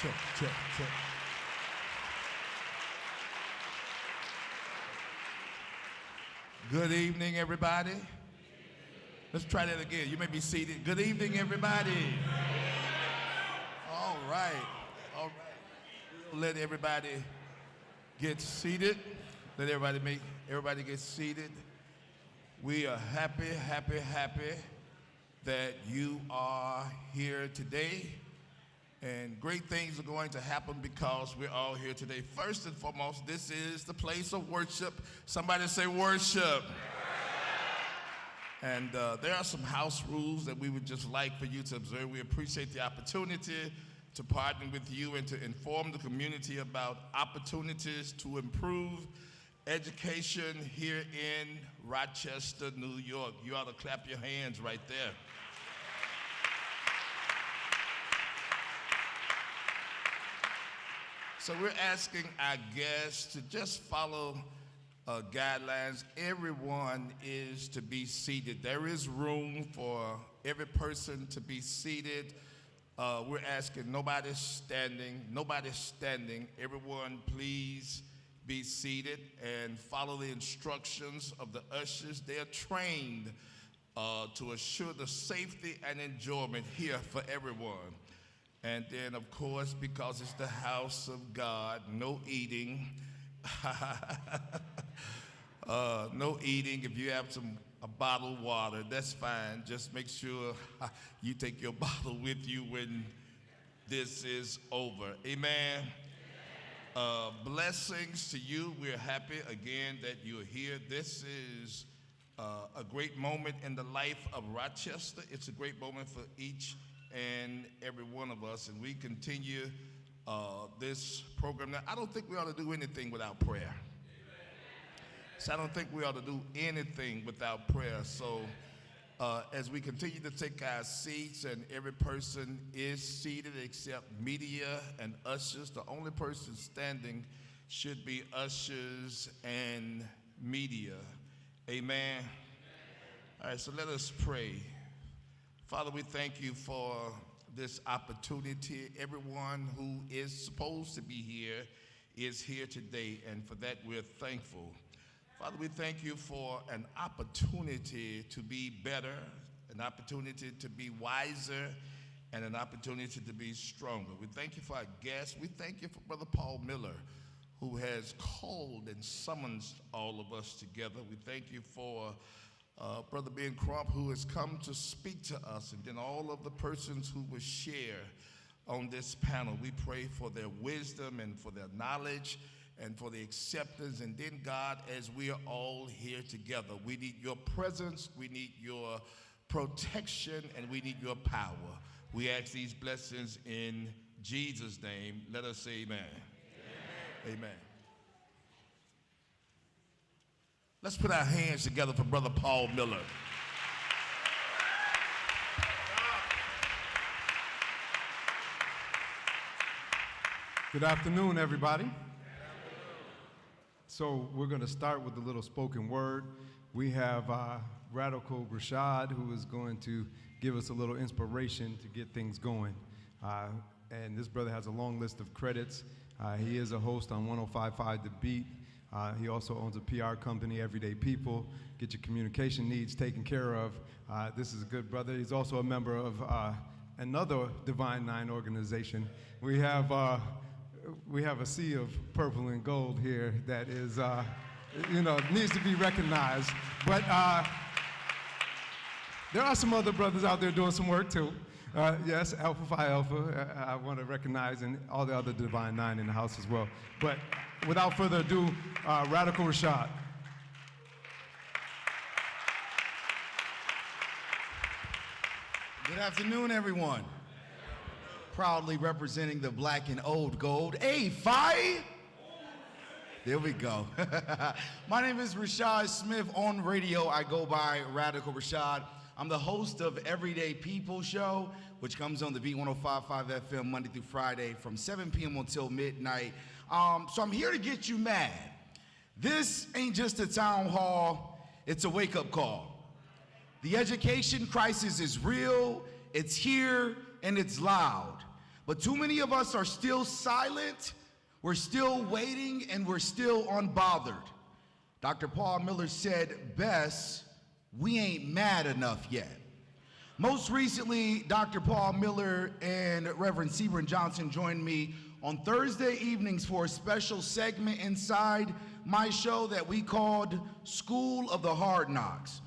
check, check, check. Good evening, everybody. Let's try that again. You may be seated. Good evening, everybody. All right. All right. We'll let everybody get seated. Let everybody get seated. We are happy that you are here today. And great things are going to happen because we're all here today. First and foremost, this is the place of worship. Somebody say worship. And there are some house rules that we would just like for you to observe. We appreciate the opportunity to partner with you and to inform the community about opportunities to improve education here in Rochester, New York. You ought to clap your hands right there. So we're asking our guests to just follow guidelines. Everyone is to be seated. There is room for every person to be seated. We're asking nobody's standing. Everyone, please be seated and follow the instructions of the ushers. They are trained to assure the safety and enjoyment here for everyone. And then, of course, because it's the house of God, no eating. No eating. If you have a bottled water, that's fine. Just make sure you take your bottle with you when this is over. Amen. Blessings to you. We're happy again that you're here. This is a great moment in the life of Rochester. It's a great moment for each and every one of us, and we continue this program. Now, I don't think we ought to do anything without prayer. So I don't think we ought to do anything without prayer. So as we continue to take our seats, and every person is seated except media and ushers, the only person standing should be ushers and media. Amen. All right, so let us pray. Father, we thank you for this opportunity. Everyone who is supposed to be here is here today, and for that we're thankful. Father, we thank you for an opportunity to be better, an opportunity to be wiser, and an opportunity to be stronger. We thank you for our guests. We thank you for Brother Paul Miller, who has called and summoned all of us together. We thank you for Brother Ben Crump, who has come to speak to us, and then all of the persons who will share on this panel. We pray for their wisdom and for their knowledge and for the acceptance. And then, God, as we are all here together, we need your presence, we need your protection, and we need your power. We ask these blessings in Jesus' name. Let us say amen. Amen. Amen. Let's put our hands together for Brother Paul Miller. Good afternoon, everybody. So we're going to start with a little spoken word. We have Radical Rashad, who is going to give us a little inspiration to get things going. And this brother has a long list of credits. He is a host on 105.5 The Beat. He also owns a PR company, Everyday People. Get your communication needs taken care of. This is a good brother. He's also a member of another Divine Nine organization. We have a sea of purple and gold here that is, needs to be recognized. But there are some other brothers out there doing some work too. Yes, Alpha Phi Alpha, I want to recognize, and all the other Divine Nine in the house as well. But without further ado, Radical Rashad. Good afternoon, everyone. Proudly representing the black and old gold. Hey, Phi! There we go. My name is Rashad Smith. On radio, I go by Radical Rashad. I'm the host of Everyday People Show, which comes on the Beat 105.5 FM Monday through Friday from 7 p.m. until midnight. So I'm here to get you mad. This ain't just a town hall, it's a wake-up call. The education crisis is real, it's here, and it's loud. But too many of us are still silent, we're still waiting, and we're still unbothered. Dr. Paul Miller said best, we ain't mad enough yet. Most recently, Dr. Paul Miller and Reverend Sebron Johnson joined me on Thursday evenings for a special segment inside my show that we called School of the Hard Knocks.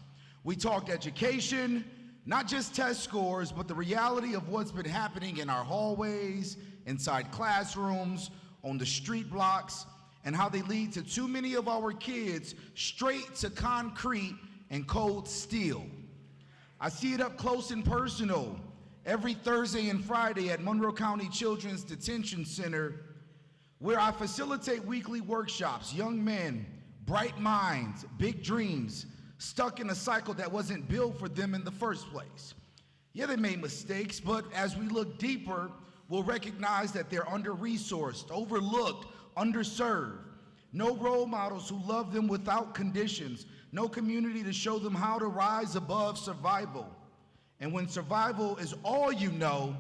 We talked education, not just test scores, but the reality of what's been happening in our hallways, inside classrooms, on the street blocks, and how they lead to too many of our kids straight to concrete and cold steel. I see it up close and personal every Thursday and Friday at Monroe County Children's Detention Center, where I facilitate weekly workshops. Young men, bright minds, big dreams, stuck in a cycle that wasn't built for them in the first place. Yeah, they made mistakes, but as we look deeper, we'll recognize that they're under-resourced, overlooked, underserved. No role models who love them without conditions. No community to show them how to rise above survival. And when survival is all you know,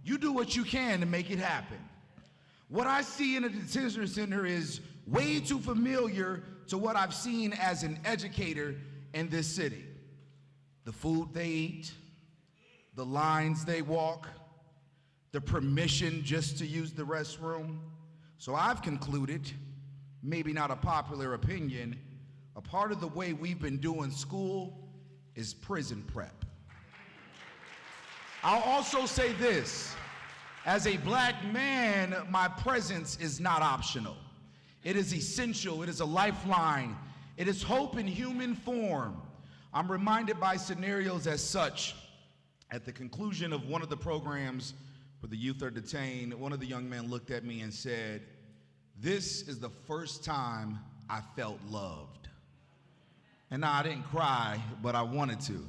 you do what you can to make it happen. What I see in a detention center is way too familiar to what I've seen as an educator in this city. The food they eat, the lines they walk, the permission just to use the restroom. So I've concluded, maybe not a popular opinion, a part of the way we've been doing school is prison prep. I'll also say this, as a black man, my presence is not optional. It is essential, it is a lifeline, it is hope in human form. I'm reminded by scenarios as such. At the conclusion of one of the programs where the youth are detained, one of the young men looked at me and said, "This is the first time I felt loved." And now I didn't cry, but I wanted to.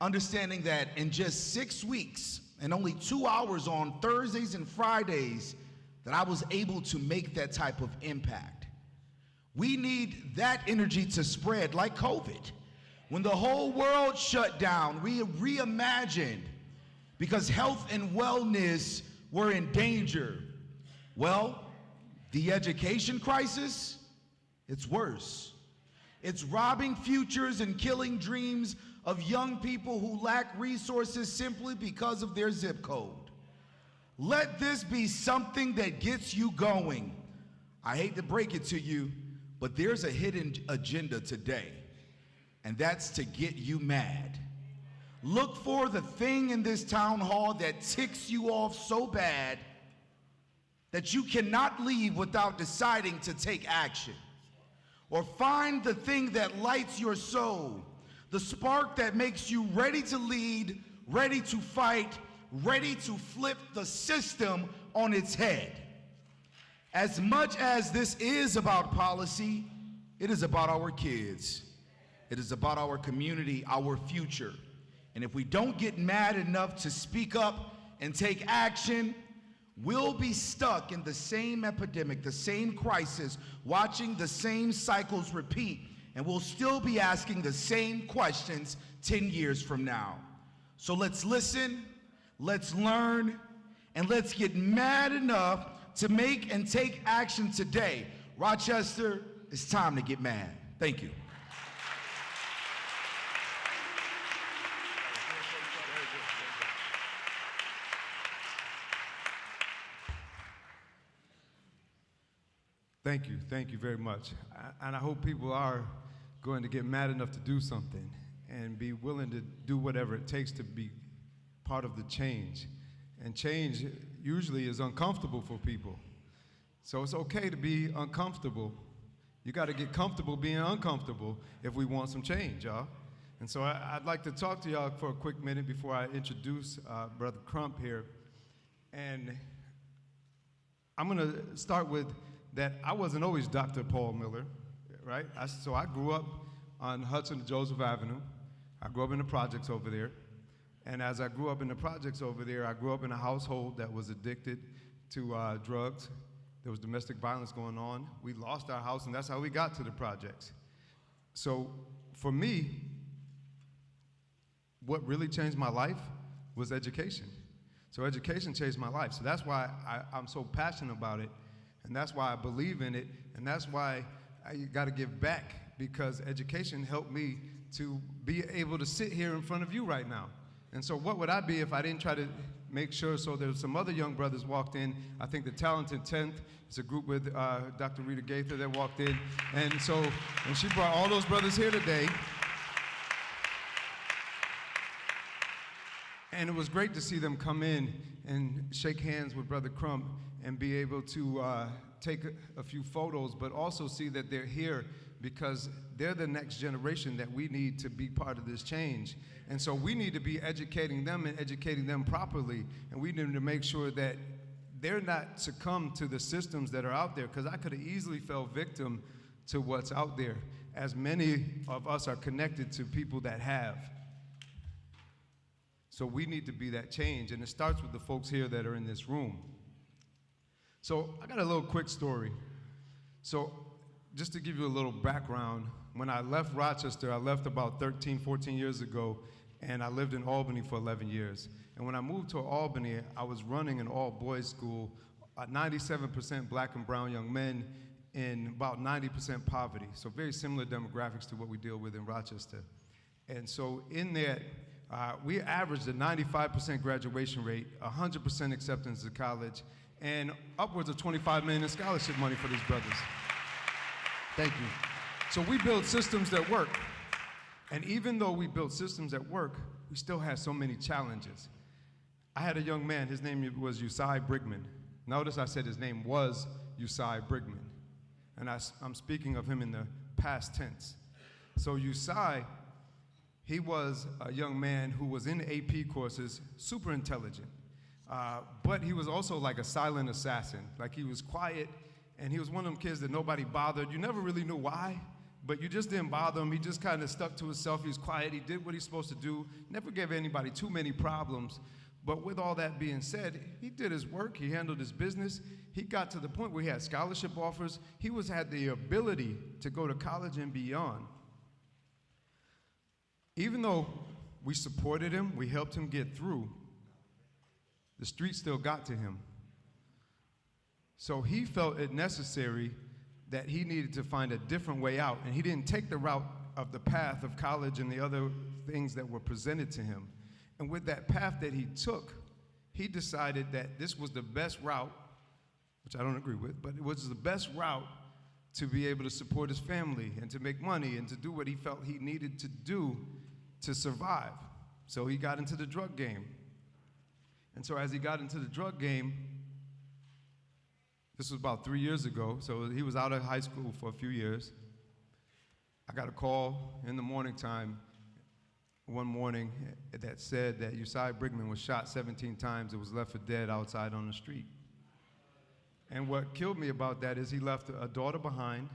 Understanding that in just 6 weeks and only 2 hours on Thursdays and Fridays, that I was able to make that type of impact. We need that energy to spread like COVID. When the whole world shut down, we reimagined because health and wellness were in danger. Well, the education crisis, it's worse. It's robbing futures and killing dreams of young people who lack resources simply because of their zip code. Let this be something that gets you going. I hate to break it to you, but there's a hidden agenda today, and that's to get you mad. Look for the thing in this town hall that ticks you off so bad that you cannot leave without deciding to take action. Or find the thing that lights your soul, the spark that makes you ready to lead, ready to fight, ready to flip the system on its head. As much as this is about policy, it is about our kids. It is about our community, our future. And if we don't get mad enough to speak up and take action, we'll be stuck in the same epidemic, the same crisis, watching the same cycles repeat, and we'll still be asking the same questions 10 years from now. So let's listen, let's learn, and let's get mad enough to make and take action today. Rochester, it's time to get mad. Thank you. Thank you very much. And I hope people are going to get mad enough to do something and be willing to do whatever it takes to be part of the change. And change usually is uncomfortable for people. So it's okay to be uncomfortable. You got to get comfortable being uncomfortable if we want some change, y'all. And so I'd like to talk to y'all for a quick minute before I introduce Brother Crump here. And I'm going to start with that I wasn't always Dr. Paul Miller, right? So I grew up on Hudson and Joseph Avenue. I grew up in the projects over there. And as I grew up in the projects over there, I grew up in a household that was addicted to drugs. There was domestic violence going on. We lost our house, and that's how we got to the projects. So for me, what really changed my life was education. So education changed my life. So that's why I'm so passionate about it, and that's why I believe in it, and that's why I got to give back, because education helped me to be able to sit here in front of you right now. And so what would I be if I didn't try to make sure? So there's some other young brothers walked in. I think the Talented 10th, it's a group with Dr. Rita Gaither that walked in. And she brought all those brothers here today. And it was great to see them come in and shake hands with Brother Crump and be able to take a few photos, but also see that they're here because they're the next generation that we need to be part of this change. And so we need to be educating them and educating them properly. And we need to make sure that they're not succumb to the systems that are out there, because I could have easily fell victim to what's out there, as many of us are connected to people that have. So we need to be that change, and it starts with the folks here that are in this room. So I got a little quick story. So just to give you a little background, when I left Rochester, I left about 13, 14 years ago, and I lived in Albany for 11 years. And when I moved to Albany, I was running an all-boys school, 97% black and brown young men, in about 90% poverty. So very similar demographics to what we deal with in Rochester. And so in that, we averaged a 95% graduation rate, 100% acceptance to college, and upwards of $25 million in scholarship money for these brothers. Thank you. So we build systems that work. And even though we built systems that work, we still had so many challenges. I had a young man, his name was Usai Brigman. Notice I said his name was Usai Brigman. And I'm speaking of him in the past tense. So Usai, he was a young man who was in AP courses, super intelligent. But he was also like a silent assassin. Like, he was quiet, and he was one of them kids that nobody bothered. You never really knew why, but you just didn't bother him. He just kind of stuck to himself. He was quiet. He did what he's supposed to do. Never gave anybody too many problems. But with all that being said, he did his work. He handled his business. He got to the point where he had scholarship offers. He had the ability to go to college and beyond. Even though we supported him, we helped him get through, the street still got to him. So he felt it necessary that he needed to find a different way out, and he didn't take the route of the path of college and the other things that were presented to him. And with that path that he took, he decided that this was the best route, which I don't agree with, but it was the best route to be able to support his family and to make money and to do what he felt he needed to do to survive. So he got into the drug game. And so as he got into the drug game, this was about 3 years ago, so he was out of high school for a few years. I got a call in the morning time one morning that said that Usai Brigman was shot 17 times and was left for dead outside on the street. And what killed me about that is he left a daughter behind,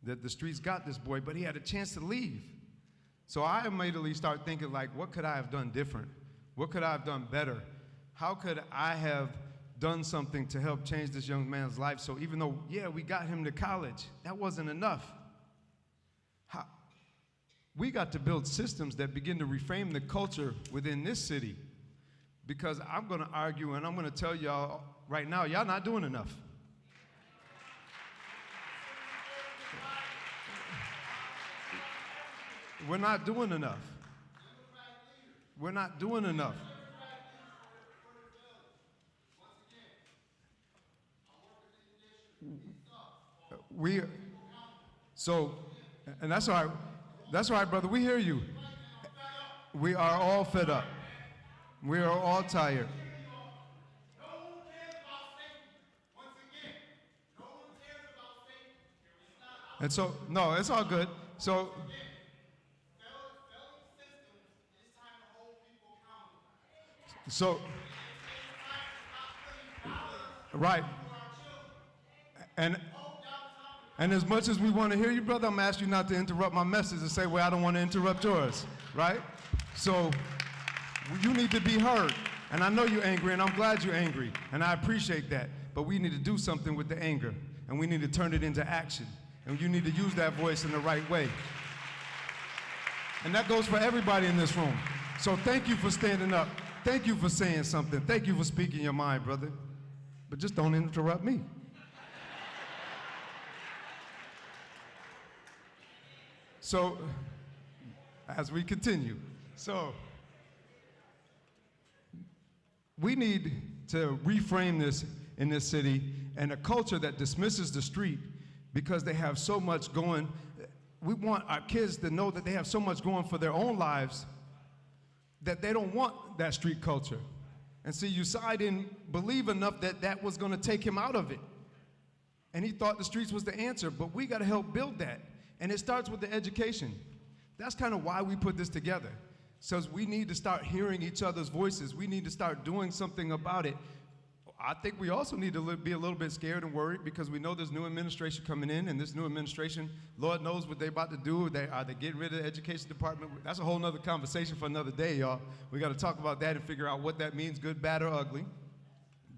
that the streets got this boy, but he had a chance to leave. So I immediately started thinking, like, what could I have done different? What could I have done better? How could I have done something to help change this young man's life? So even though, yeah, we got him to college, that wasn't enough. We got to build systems that begin to reframe the culture within this city. Because I'm going to argue, and I'm going to tell y'all right now, y'all not doing enough. We're not doing enough. We're not doing enough. And that's all right. That's all right, brother. We hear you. We are all fed up. We are all tired. And so, no, it's all good. So, right. And as much as we want to hear you, brother, I'm asking you not to interrupt my message and say, well, I don't want to interrupt yours, right? So you need to be heard. And I know you're angry, and I'm glad you're angry, and I appreciate that. But we need to do something with the anger, and we need to turn it into action. And you need to use that voice in the right way. And that goes for everybody in this room. So thank you for standing up. Thank you for saying something. Thank you for speaking your mind, brother. But just don't interrupt me. So, as we continue, we need to reframe this in this city, and a culture that dismisses the street because they have so much going. We want our kids to know that they have so much going for their own lives that they don't want that street culture. And see, Usai didn't believe enough that that was going to take him out of it. And he thought the streets was the answer, but we got to help build that. And it starts with the education. That's kind of why we put this together. So we need to start hearing each other's voices. We need to start doing something about it. I think we also need to be a little bit scared and worried because we know there's new administration coming in, and this new administration, Lord knows what they're about to do. Are they getting rid of the education department? That's a whole nother conversation for another day, y'all. We got to talk about that and figure out what that means, good, bad, or ugly.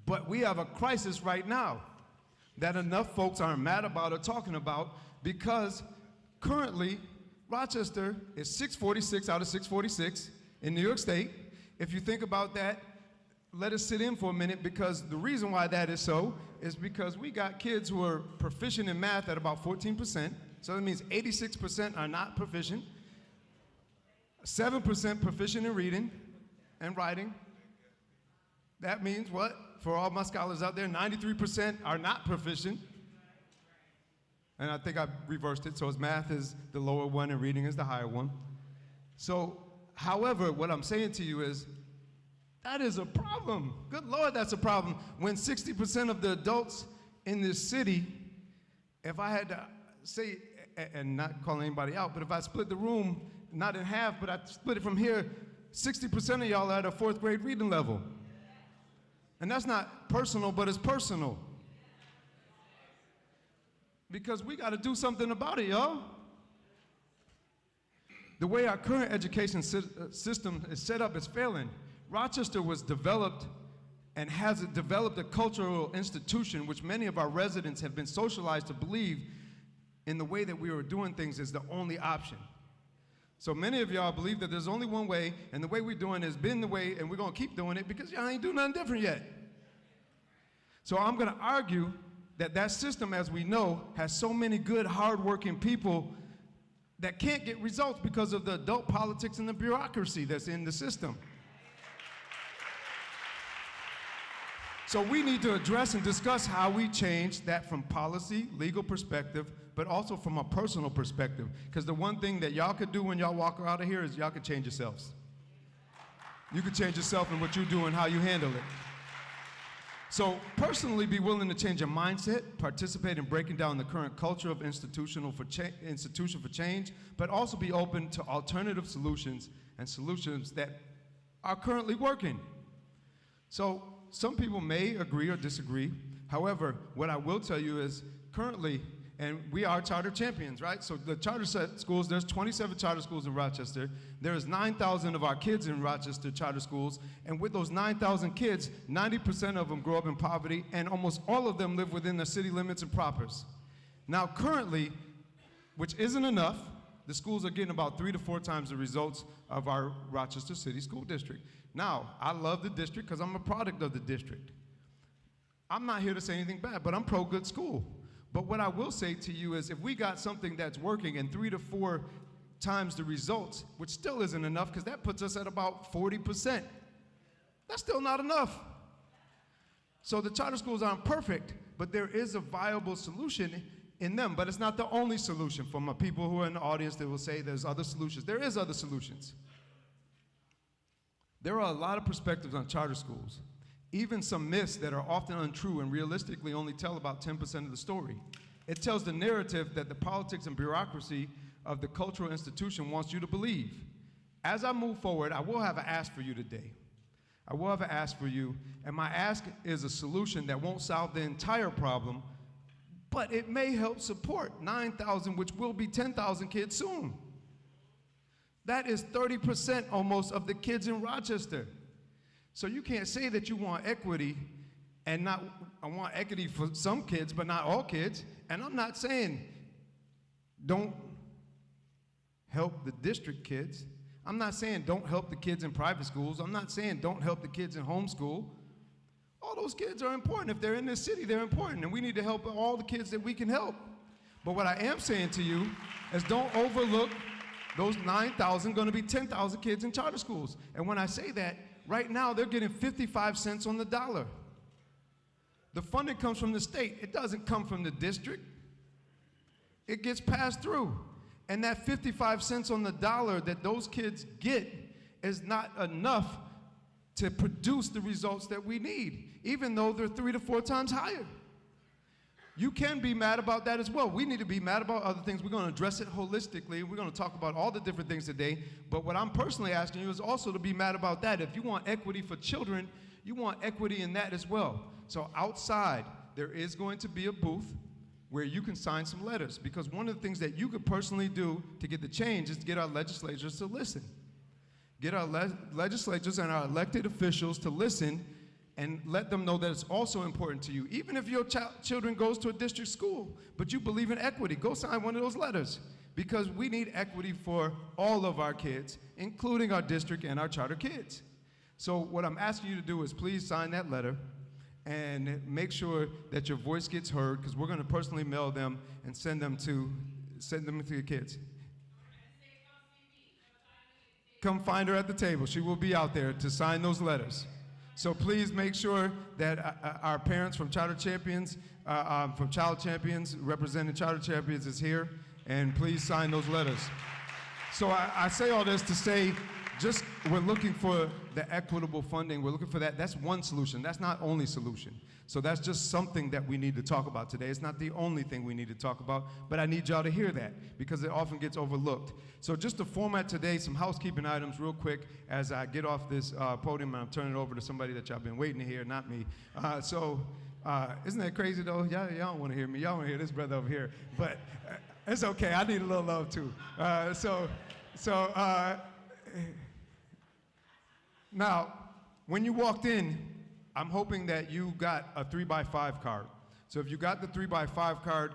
But we have a crisis right now that enough folks aren't mad about or talking about because currently Rochester is 646 out of 646 in New York State. If you think about that, let us sit in for a minute, because the reason why that is so is because we got kids who are proficient in math at about 14%. So that means 86% are not proficient. 7% proficient in reading and writing. That means what? For all my scholars out there, 93% are not proficient. And I think I reversed it, so math is the lower one and reading is the higher one. So, however, what I'm saying to you is, that is a problem. Good Lord, that's a problem. When 60% of the adults in this city, if I had to say, and not calling anybody out, but if I split the room, not in half, but I split it from here, 60% of y'all are at a 4th grade reading level. And that's not personal, but it's personal. Because we got to do something about it, y'all. The way our current education system is set up is failing. Rochester was developed and has developed a cultural institution which many of our residents have been socialized to believe in the way that we were doing things is the only option. So many of y'all believe that there's only one way, and the way we're doing has been the way, and we're going to keep doing it because y'all ain't doing nothing different yet. So I'm going to argue that that system, as we know, has so many good, hardworking people that can't get results because of the adult politics and the bureaucracy that's in the system. So we need to address and discuss how we change that from policy, legal perspective, but also from a personal perspective. Because the one thing that y'all could do when y'all walk out of here is y'all could change yourselves. You could change yourself in what you do and how you handle it. So personally, be willing to change your mindset, participate in breaking down the current culture of institution for change, but also be open to alternative solutions and solutions that are currently working. So some people may agree or disagree. However, what I will tell you is currently, and we are charter champions, right? So the charter schools, there's 27 charter schools in Rochester. There's 9,000 of our kids in Rochester charter schools. And with those 9,000 kids, 90% of them grow up in poverty, and almost all of them live within the city limits and propers. Now currently, which isn't enough, the schools are getting about 3 to 4 times the results of our Rochester City School District. Now, I love the district because I'm a product of the district. I'm not here to say anything bad, but I'm pro-good school. But what I will say to you is if we got something that's working and 3 to 4 times the results, which still isn't enough because that puts us at about 40%, that's still not enough. So the charter schools aren't perfect, but there is a viable solution in them, but it's not the only solution. For my people who are in the audience, they will say there's other solutions. There is other solutions. There are a lot of perspectives on charter schools, even some myths that are often untrue and realistically only tell about 10% of the story. It tells the narrative that the politics and bureaucracy of the cultural institution wants you to believe. As I move forward, I will have an ask for you today. I will have an ask for you, and my ask is a solution that won't solve the entire problem, but it may help support 9,000, which will be 10,000 kids soon. That is 30% almost of the kids in Rochester. So you can't say that you want equity and not, I want equity for some kids, but not all kids. And I'm not saying don't help the district kids. I'm not saying don't help the kids in private schools. I'm not saying don't help the kids in homeschool. All those kids are important. If they're in this city, they're important, and we need to help all the kids that we can help. But what I am saying to you is don't overlook those 9,000, going to be 10,000 kids in charter schools. And when I say that, right now they're getting 55 cents on the dollar. The funding comes from the state. It doesn't come from the district. It gets passed through. And that 55 cents on the dollar that those kids get is not enough to produce the results that we need, even though they're 3 to 4 times higher. You can be mad about that as well. We need to be mad about other things. We're going to address it holistically. We're going to talk about all the different things today. But what I'm personally asking you is also to be mad about that. If you want equity for children, you want equity in that as well. So outside, there is going to be a booth where you can sign some letters, because one of the things that you could personally do to get the change is to get our legislators to listen. Get our legislators and our elected officials to listen and let them know that it's also important to you. Even if your children goes to a district school, but you believe in equity, go sign one of those letters, because we need equity for all of our kids, including our district and our charter kids. So what I'm asking you to do is please sign that letter and make sure that your voice gets heard, because we're going to personally mail them and send them to your kids. Come find her at the table. She will be out there to sign those letters. So please make sure that our parents from Charter Champions, from Child Champions, representing Charter Champions is here, and please sign those letters. So I say all this to say, just we're looking for the equitable funding. We're looking for that. That's one solution. That's not only solution. So that's just something that we need to talk about today. It's not the only thing we need to talk about, but I need y'all to hear that because it often gets overlooked. So just to format today, some housekeeping items real quick as I get off this podium and I'm turning it over to somebody that y'all been waiting to hear, not me. Isn't that crazy though? Y'all don't want to hear me. Y'all want to hear this brother over here. But it's okay. I need a little love too. Now, when you walked in, I'm hoping that you got a 3x5 card. So if you got the 3x5 card,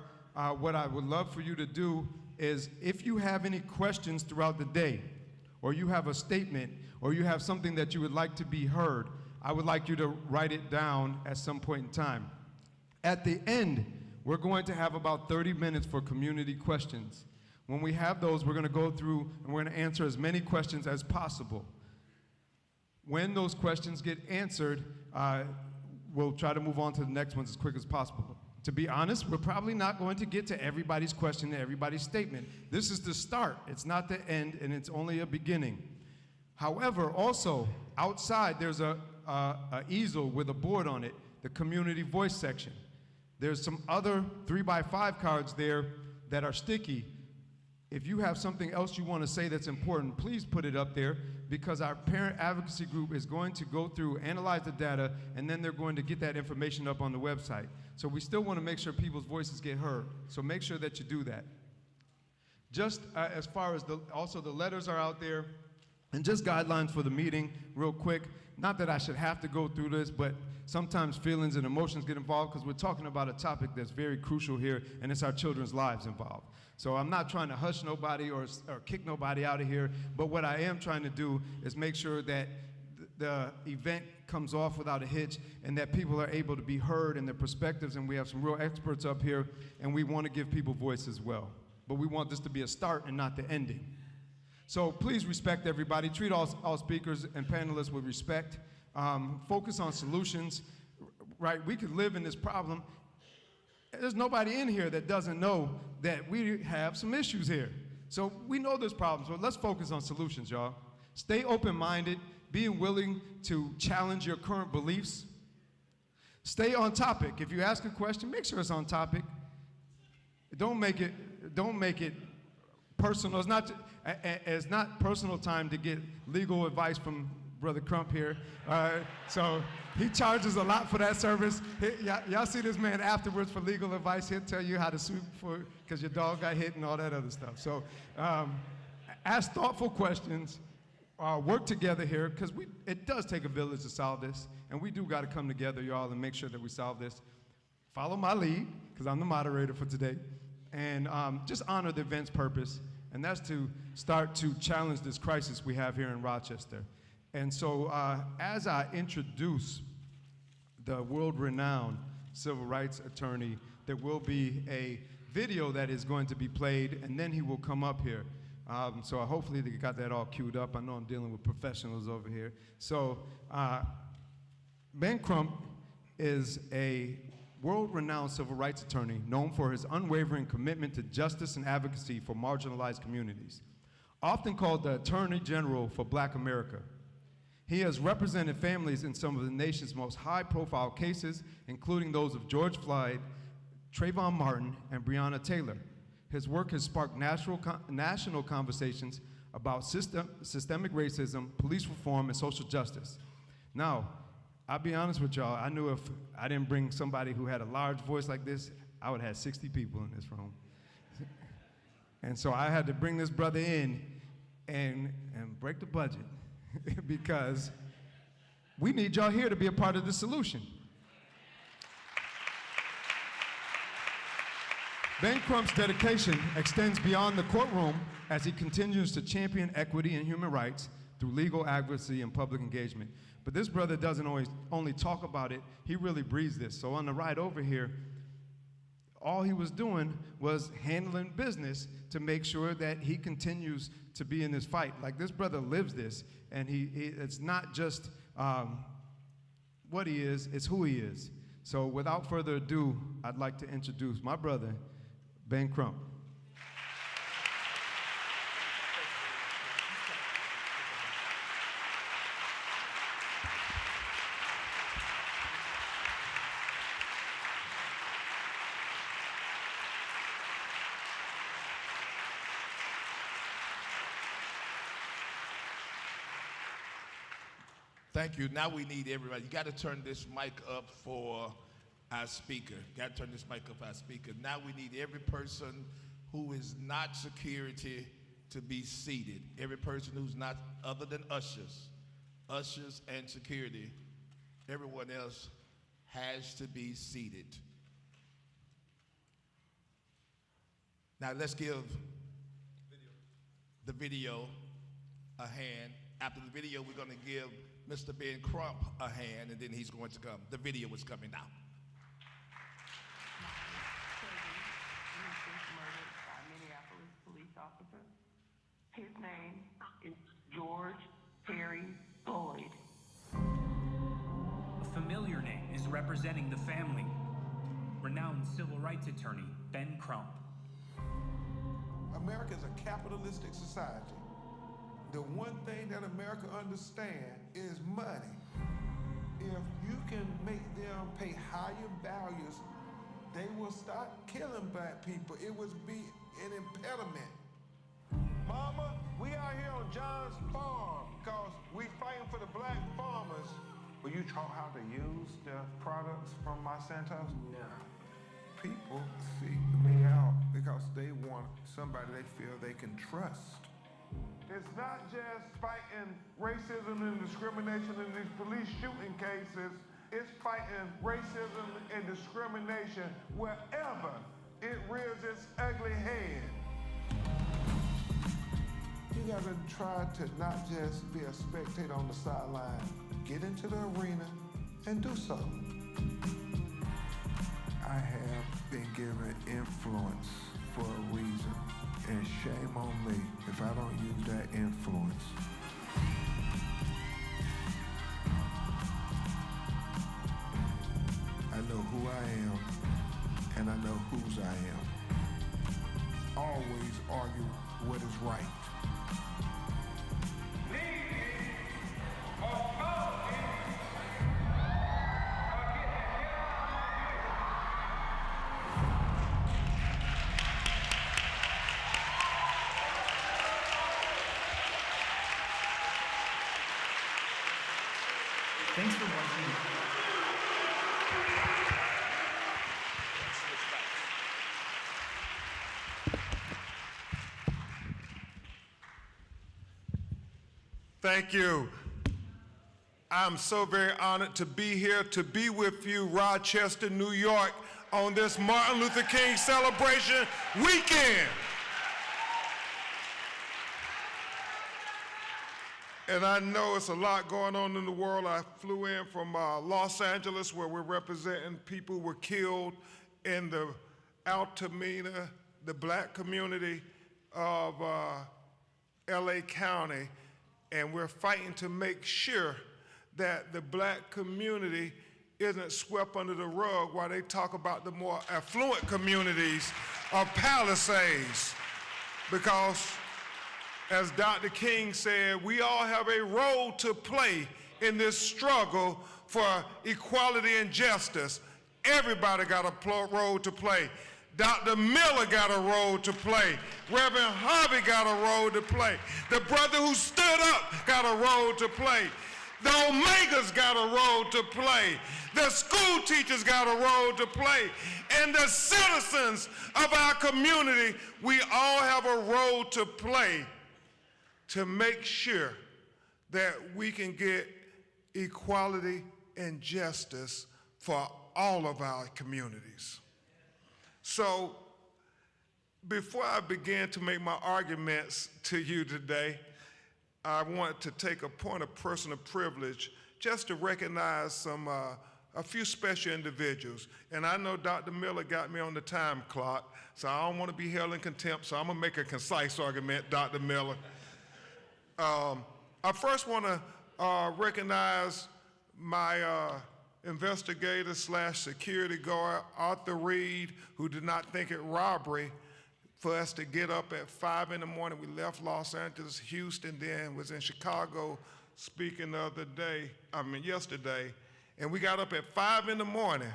what I would love for you to do is if you have any questions throughout the day, or you have a statement, or you have something that you would like to be heard, I would like you to write it down at some point in time. At the end, we're going to have about 30 minutes for community questions. When we have those, we're going to go through and we're going to answer as many questions as possible. When those questions get answered, we'll try to move on to the next ones as quick as possible. To be honest, we're probably not going to get to everybody's question and everybody's statement. This is the start. It's not the end, and it's only a beginning. However, also, outside, there's a easel with a board on it, the community voice section. There's some other 3x5 cards there that are sticky. If you have something else you want to say that's important, please put it up there, because our parent advocacy group is going to go through, analyze the data, and then they're going to get that information up on the website. So we still want to make sure people's voices get heard. So make sure that you do that. Just as far as also the letters are out there, and just guidelines for the meeting, real quick. Not that I should have to go through this, but sometimes feelings and emotions get involved because we're talking about a topic that's very crucial here, and it's our children's lives involved. So I'm not trying to hush nobody or kick nobody out of here, but what I am trying to do is make sure that the event comes off without a hitch and that people are able to be heard in their perspectives, and we have some real experts up here, and we want to give people voice as well. But we want this to be a start and not the ending. So please respect everybody. Treat all speakers and panelists with respect. Focus on solutions, right? We could live in this problem. There's nobody in here that doesn't know that we have some issues here. So we know there's problems, but let's focus on solutions, y'all. Stay open-minded, being willing to challenge your current beliefs. Stay on topic. If you ask a question, make sure it's on topic. Don't make it personal. It's not personal time to get legal advice from Brother Crump here. So he charges a lot for that service. Y'all see this man afterwards for legal advice. He'll tell you how to sue because your dog got hit and all that other stuff. So ask thoughtful questions. Work together here, because it does take a village to solve this, and we do got to come together, y'all, and make sure that we solve this. Follow my lead, because I'm the moderator for today, and just honor the event's purpose, and that's to start to challenge this crisis we have here in Rochester. And so as I introduce the world-renowned civil rights attorney, there will be a video that is going to be played, and then he will come up here. So hopefully they got that all queued up. I know I'm dealing with professionals over here. So Ben Crump is a world-renowned civil rights attorney known for his unwavering commitment to justice and advocacy for marginalized communities. Often called the Attorney General for Black America. He has represented families in some of the nation's most high-profile cases, including those of George Floyd, Trayvon Martin, and Breonna Taylor. His work has sparked national conversations about systemic racism, police reform, and social justice. Now, I'll be honest with y'all, I knew if I didn't bring somebody who had a large voice like this, I would have had 60 people in this room. And so I had to bring this brother in and break the budget because we need y'all here to be a part of the solution. Ben Crump's dedication extends beyond the courtroom as he continues to champion equity and human rights through legal advocacy and public engagement. But this brother doesn't always only talk about it, he really breathes this. So on the ride over here, all he was doing was handling business to make sure that he continues to be in this fight. Like, this brother lives this, and it's not just what he is, it's who he is. So without further ado, I'd like to introduce my brother, Ben Crump. Thank you. Now we need everybody. You got to turn this mic up for our speaker. Got to turn this mic up for our speaker. Now we need every person who is not security to be seated. Every person who's not other than ushers and security. Everyone else has to be seated. Now let's give the video a hand. After the video, we're going to give Mr. Ben Crump a hand, and then he's going to come. The video is coming now. Murdered by Minneapolis police officer. His name is George Terry Floyd. A familiar name is representing the family. Renowned civil rights attorney Ben Crump. America is a capitalistic society. The one thing that America understands is money. If you can make them pay higher values, they will start killing black people. It would be an impediment. Mama, we out here on John's farm because we fighting for the black farmers. Were you taught how to use the products from Monsanto? No. People seek me out because they want somebody they feel they can trust. It's not just fighting racism and discrimination in these police shooting cases. It's fighting racism and discrimination wherever it rears its ugly head. You gotta try to not just be a spectator on the sideline. Get into the arena and do so. I have been given influence for a reason. And shame on me if I don't use that influence. I know who I am, and I know whose I am. Always argue what is right. Thanks for watching. Thank you. I'm so very honored to be here, to be with you, Rochester, New York, on this Martin Luther King celebration weekend. And I know it's a lot going on in the world. I flew in from Los Angeles, where we're representing people who were killed in the Altamira, the black community of LA County. And we're fighting to make sure that the black community isn't swept under the rug while they talk about the more affluent communities of Palisades. Because, as Dr. King said, we all have a role to play in this struggle for equality and justice. Everybody got a role to play. Dr. Miller got a role to play. Reverend Harvey got a role to play. The brother who stood up got a role to play. The Omegas got a role to play. The school teachers got a role to play. And the citizens of our community, we all have a role to play to make sure that we can get equality and justice for all of our communities. So, before I begin to make my arguments to you today, I want to take a point of personal privilege just to recognize a few special individuals. And I know Dr. Miller got me on the time clock, so I don't want to be held in contempt, so I'm going to make a concise argument, Dr. Miller. I first want to recognize my investigator / security guard, Arthur Reed, who did not think it robbery for us to get up at 5 in the morning. We left Los Angeles, Houston, then was in Chicago speaking yesterday, and we got up at 5 in the morning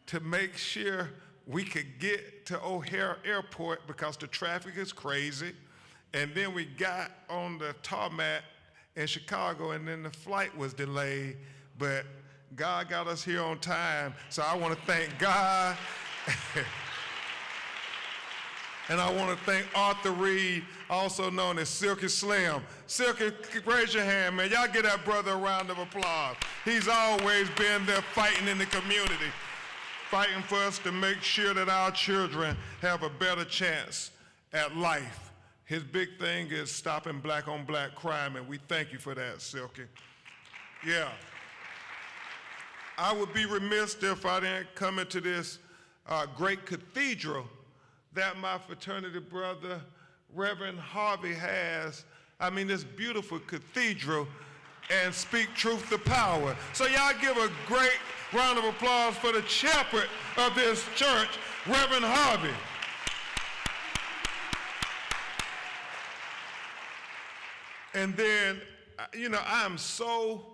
to make sure we could get to O'Hare Airport because the traffic is crazy. And then we got on the tarmac in Chicago, and then the flight was delayed, but God got us here on time, so I want to thank God. And I want to thank Arthur Reed, also known as Silky Slim. Silky, raise your hand, man. Y'all give that brother a round of applause. He's always been there fighting in the community, fighting for us to make sure that our children have a better chance at life. His big thing is stopping black-on-black crime, and we thank you for that, Silky. Yeah. I would be remiss if I didn't come into this great cathedral that my fraternity brother, Reverend Harvey, has. I mean, this beautiful cathedral, and speak truth to power. So y'all give a great round of applause for the shepherd of this church, Reverend Harvey. And then, I am so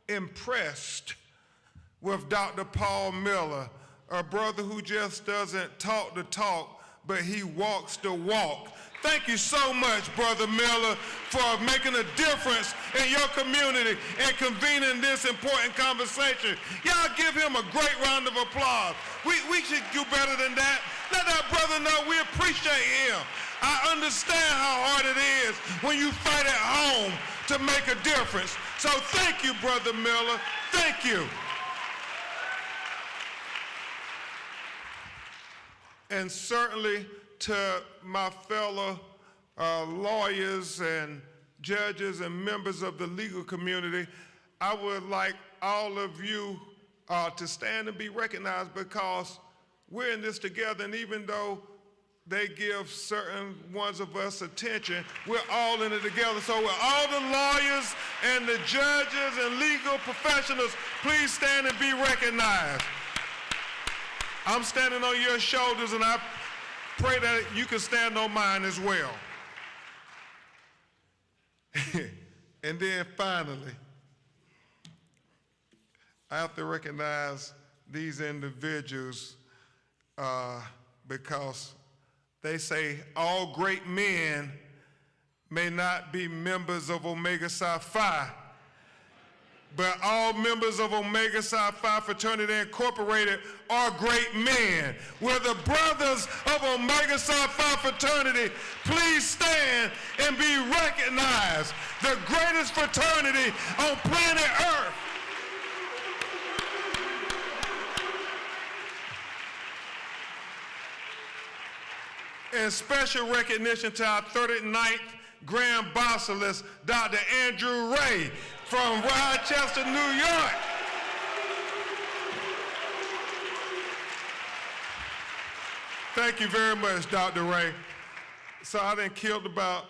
impressed with Dr. Paul Miller, a brother who just doesn't talk the talk, but he walks the walk. Thank you so much, Brother Miller, for making a difference in your community and convening this important conversation. Y'all give him a great round of applause. We should do better than that. Let that brother know we appreciate him. I understand how hard it is when you fight at home to make a difference. So thank you, Brother Miller. Thank you. And certainly to my fellow lawyers and judges and members of the legal community, I would like all of you to stand and be recognized, because we're in this together, and even though they give certain ones of us attention, we're all in it together. So with all the lawyers and the judges and legal professionals, please stand and be recognized. I'm standing on your shoulders, and I pray that you can stand on mine as well. And then finally, I have to recognize these individuals because they say all great men may not be members of Omega Psi Phi, but all members of Omega Psi Phi Fraternity Incorporated are great men. Will the brothers of Omega Psi Phi Fraternity please stand and be recognized? The greatest fraternity on planet Earth. And special recognition to our 39th Grand Basilisk, Dr. Andrew Ray from Rochester, New York. Thank you very much, Dr. Ray. So I done killed about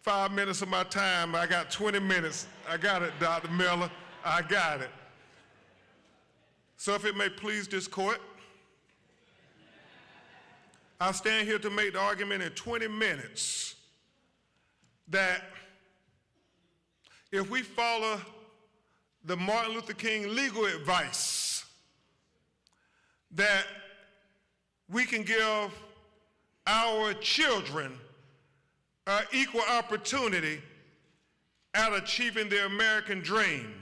5 minutes of my time. I got 20 minutes. I got it, Dr. Miller. I got it. So if it may please this court, I stand here to make the argument in 20 minutes that if we follow the Martin Luther King legal advice, that we can give our children equal opportunity at achieving their American dream.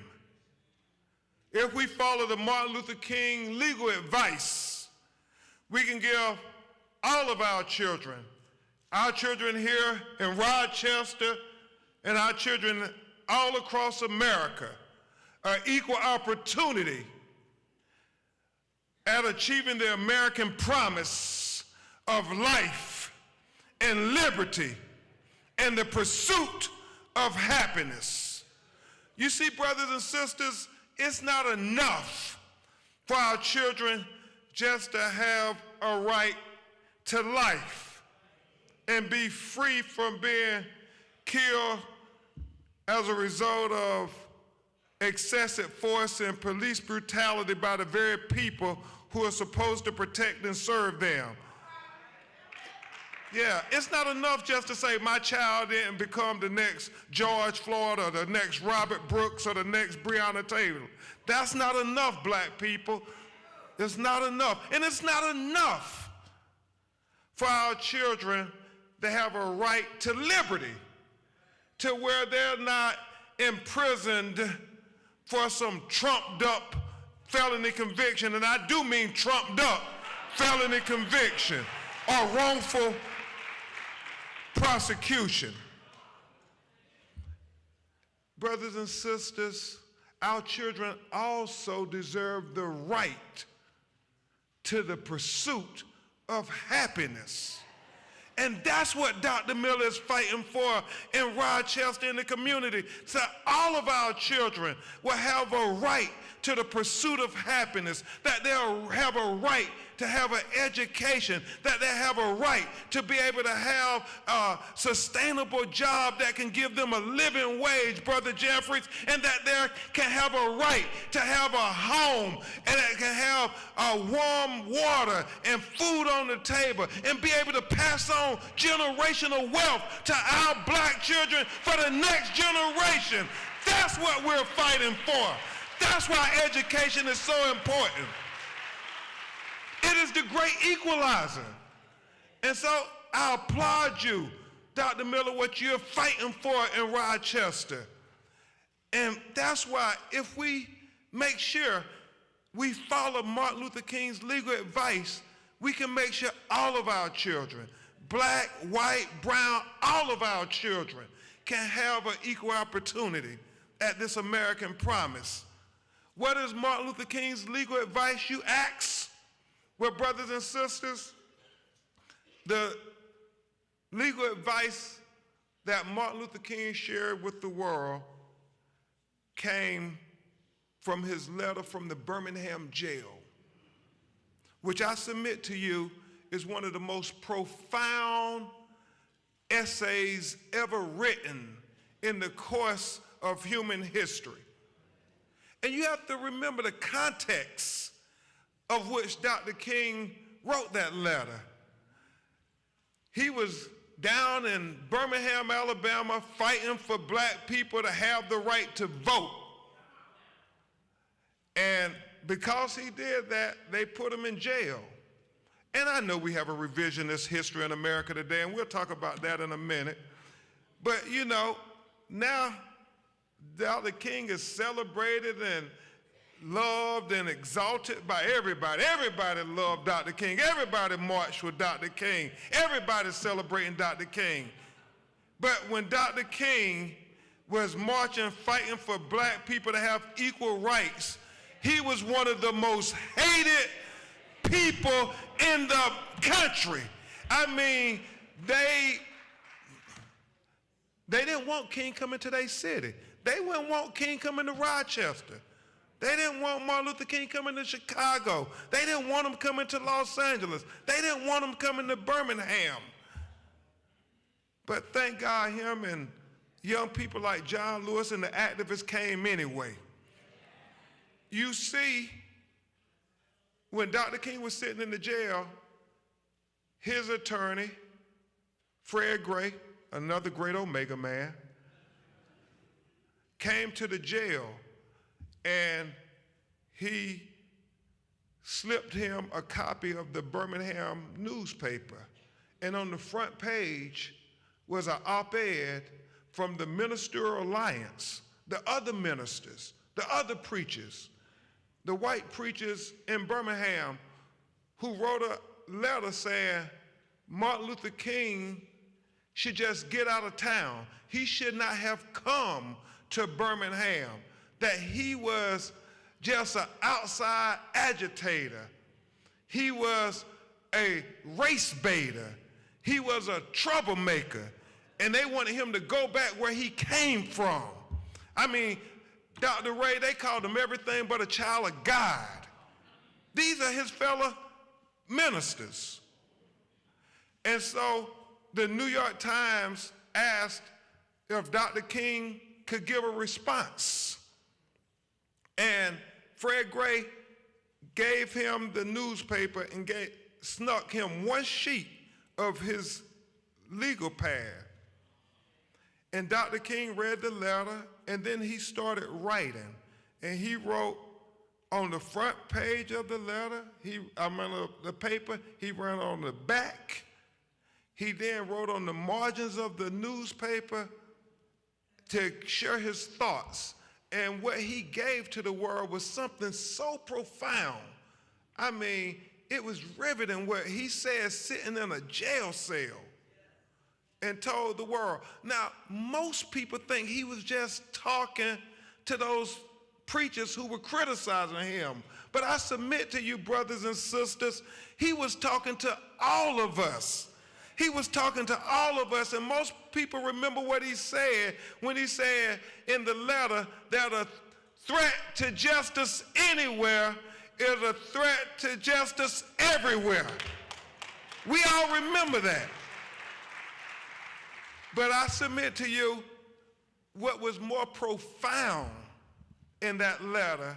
If we follow the Martin Luther King legal advice, we can give all of our children here in Rochester and our children all across America, equal opportunity at achieving the American promise of life and liberty and the pursuit of happiness. You see, brothers and sisters, it's not enough for our children just to have a right to life and be free from being killed as a result of excessive force and police brutality by the very people who are supposed to protect and serve them. Yeah, it's not enough just to say my child didn't become the next George Floyd or the next Robert Brooks or the next Breonna Taylor. That's not enough, black people. It's not enough. And it's not enough for our children to have a right to liberty, to where they're not imprisoned for some trumped up felony conviction, and I do mean trumped up felony conviction or wrongful prosecution. Brothers and sisters, our children also deserve the right to the pursuit of happiness. And that's what Dr. Miller is fighting for in Rochester, in the community. So all of our children will have a right to the pursuit of happiness, that they'll have a right to have an education, that they have a right to be able to have a sustainable job that can give them a living wage, Brother Jeffries, and that they can have a right to have a home, and that can have warm water and food on the table, and be able to pass on generational wealth to our black children for the next generation. That's what we're fighting for. That's why education is so important. It is the great equalizer. And so I applaud you, Dr. Miller, what you're fighting for in Rochester. And that's why if we make sure we follow Martin Luther King's legal advice, we can make sure all of our children, black, white, brown, all of our children can have an equal opportunity at this American promise. What is Martin Luther King's legal advice, you ask? Well, brothers and sisters, the legal advice that Martin Luther King shared with the world came from his letter from the Birmingham jail, which I submit to you is one of the most profound essays ever written in the course of human history. And you have to remember the context of which Dr. King wrote that letter. He was down in Birmingham, Alabama, fighting for black people to have the right to vote. And because he did that, they put him in jail. And I know we have a revisionist history in America today, and we'll talk about that in a minute. But you know, now Dr. King is celebrated and loved and exalted by everybody. Everybody loved Dr. King. Everybody marched with Dr. King. Everybody celebrating Dr. King. But when Dr. King was marching, fighting for black people to have equal rights, he was one of the most hated people in the country. I mean, They didn't want King coming to their city. They wouldn't want King coming to Rochester. They didn't want Martin Luther King coming to Chicago. They didn't want him coming to Los Angeles. They didn't want him coming to Birmingham. But thank God him and young people like John Lewis and the activists came anyway. You see, when Dr. King was sitting in the jail, his attorney, Fred Gray, another great Omega man, came to the jail and he slipped him a copy of the Birmingham newspaper. And on the front page was an op-ed from the Ministerial Alliance, the other ministers, the other preachers, the white preachers in Birmingham who wrote a letter saying Martin Luther King should just get out of town. He should not have come to Birmingham, that he was just an outside agitator. He was a race baiter. He was a troublemaker. And they wanted him to go back where he came from. I mean, Dr. Ray, they called him everything but a child of God. These are his fellow ministers. And so the New York Times asked if Dr. King could give a response. And Fred Gray gave him the newspaper and snuck him one sheet of his legal pad. And Dr. King read the letter, and then he started writing. And he wrote on the front page of the letter, the paper, he wrote on the back. He then wrote on the margins of the newspaper to share his thoughts. And what he gave to the world was something so profound. I mean, it was riveting what he said sitting in a jail cell and told the world. Now, most people think he was just talking to those preachers who were criticizing him. But I submit to you, brothers and sisters, he was talking to all of us. He was talking to all of us, and most people remember what he said when he said in the letter that a threat to justice anywhere is a threat to justice everywhere. We all remember that. But I submit to you, what was more profound in that letter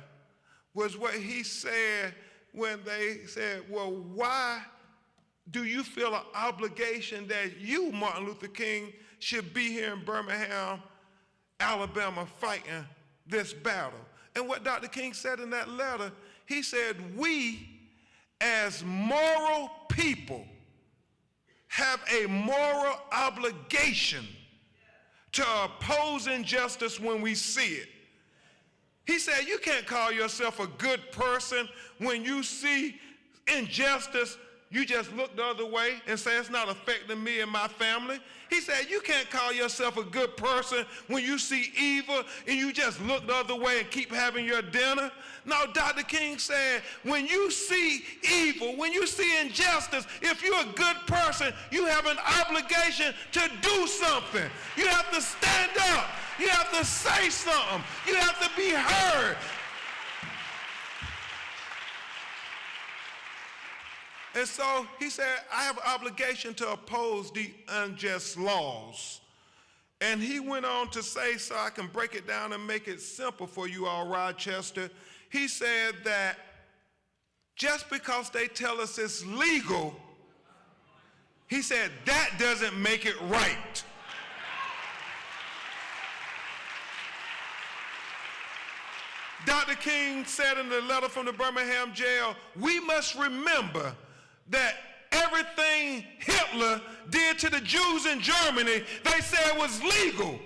was what he said when they said, well, why do you feel an obligation that you, Martin Luther King, should be here in Birmingham, Alabama, fighting this battle? And what Dr. King said in that letter, he said, we as moral people have a moral obligation to oppose injustice when we see it. He said, you can't call yourself a good person when you see injustice. You just look the other way and say it's not affecting me and my family. He said, you can't call yourself a good person when you see evil and you just look the other way and keep having your dinner. No, Dr. King said, when you see evil, when you see injustice, if you're a good person, you have an obligation to do something. You have to stand up. You have to say something. You have to be heard. And so he said, I have an obligation to oppose the unjust laws. And he went on to say, so I can break it down and make it simple for you all, Rochester. He said that just because they tell us it's legal, he said that doesn't make it right. Dr. King said in the letter from the Birmingham jail, we must remember that everything Hitler did to the Jews in Germany, they said was legal.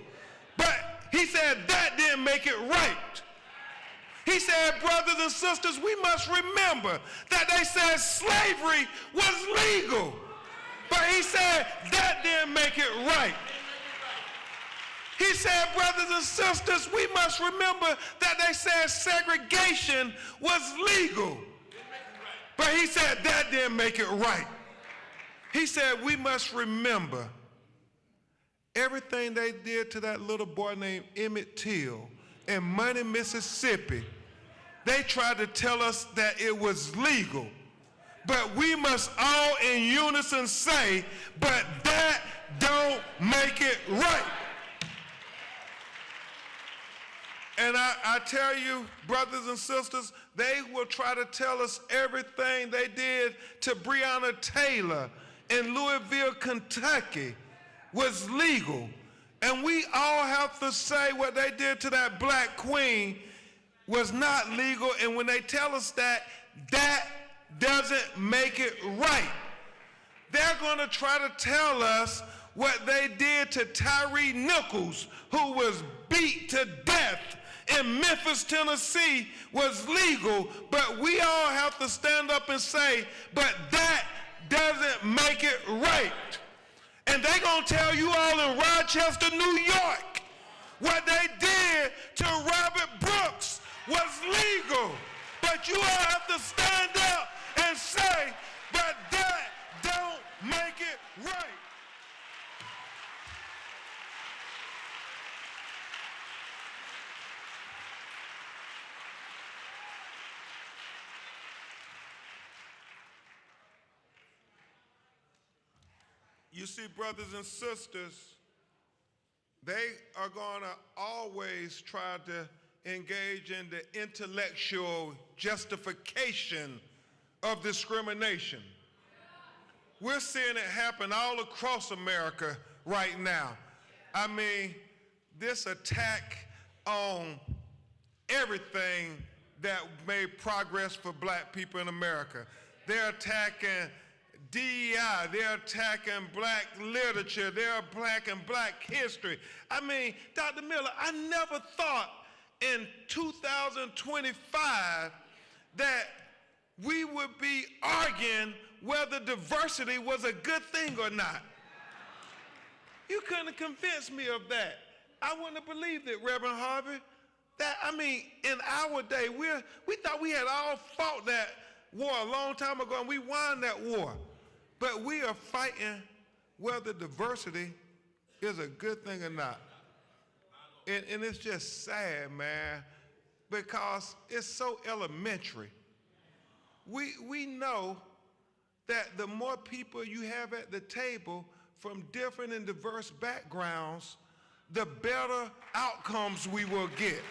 But he said that didn't make it right. He said, brothers and sisters, we must remember that they said slavery was legal. But he said that didn't make it right. He said, brothers and sisters, we must remember that they said segregation was legal. But he said that didn't make it right. He said we must remember everything they did to that little boy named Emmett Till in Money, Mississippi, they tried to tell us that it was legal. But we must all in unison say, but that don't make it right. And I tell you, brothers and sisters, they will try to tell us everything they did to Breonna Taylor in Louisville, Kentucky was legal. And we all have to say what they did to that black queen was not legal. And when they tell us that, that doesn't make it right. They're going to try to tell us what they did to Tyree Nichols, who was beat to death in Memphis, Tennessee, was legal, but we all have to stand up and say, but that doesn't make it right. And they're going to tell you all in Rochester, New York, what they did to Robert Brooks was legal. But you all have to stand up and say, but that don't make it right. You see, brothers and sisters, they are going to always try to engage in the intellectual justification of discrimination. We're seeing it happen all across America right now. I mean, this attack on everything that made progress for black people in America. They're attacking DEI, they're attacking black literature, they're attacking black history. I mean, Dr. Miller, I never thought in 2025 that we would be arguing whether diversity was a good thing or not. You couldn't convince me of that. I wouldn't have believed it, Reverend Harvey. That, I mean, in our day, we thought we had all fought that war a long time ago, and we won that war. But we are fighting whether diversity is a good thing or not. And it's just sad, man, because it's so elementary. We know that the more people you have at the table from different and diverse backgrounds, the better outcomes we will get.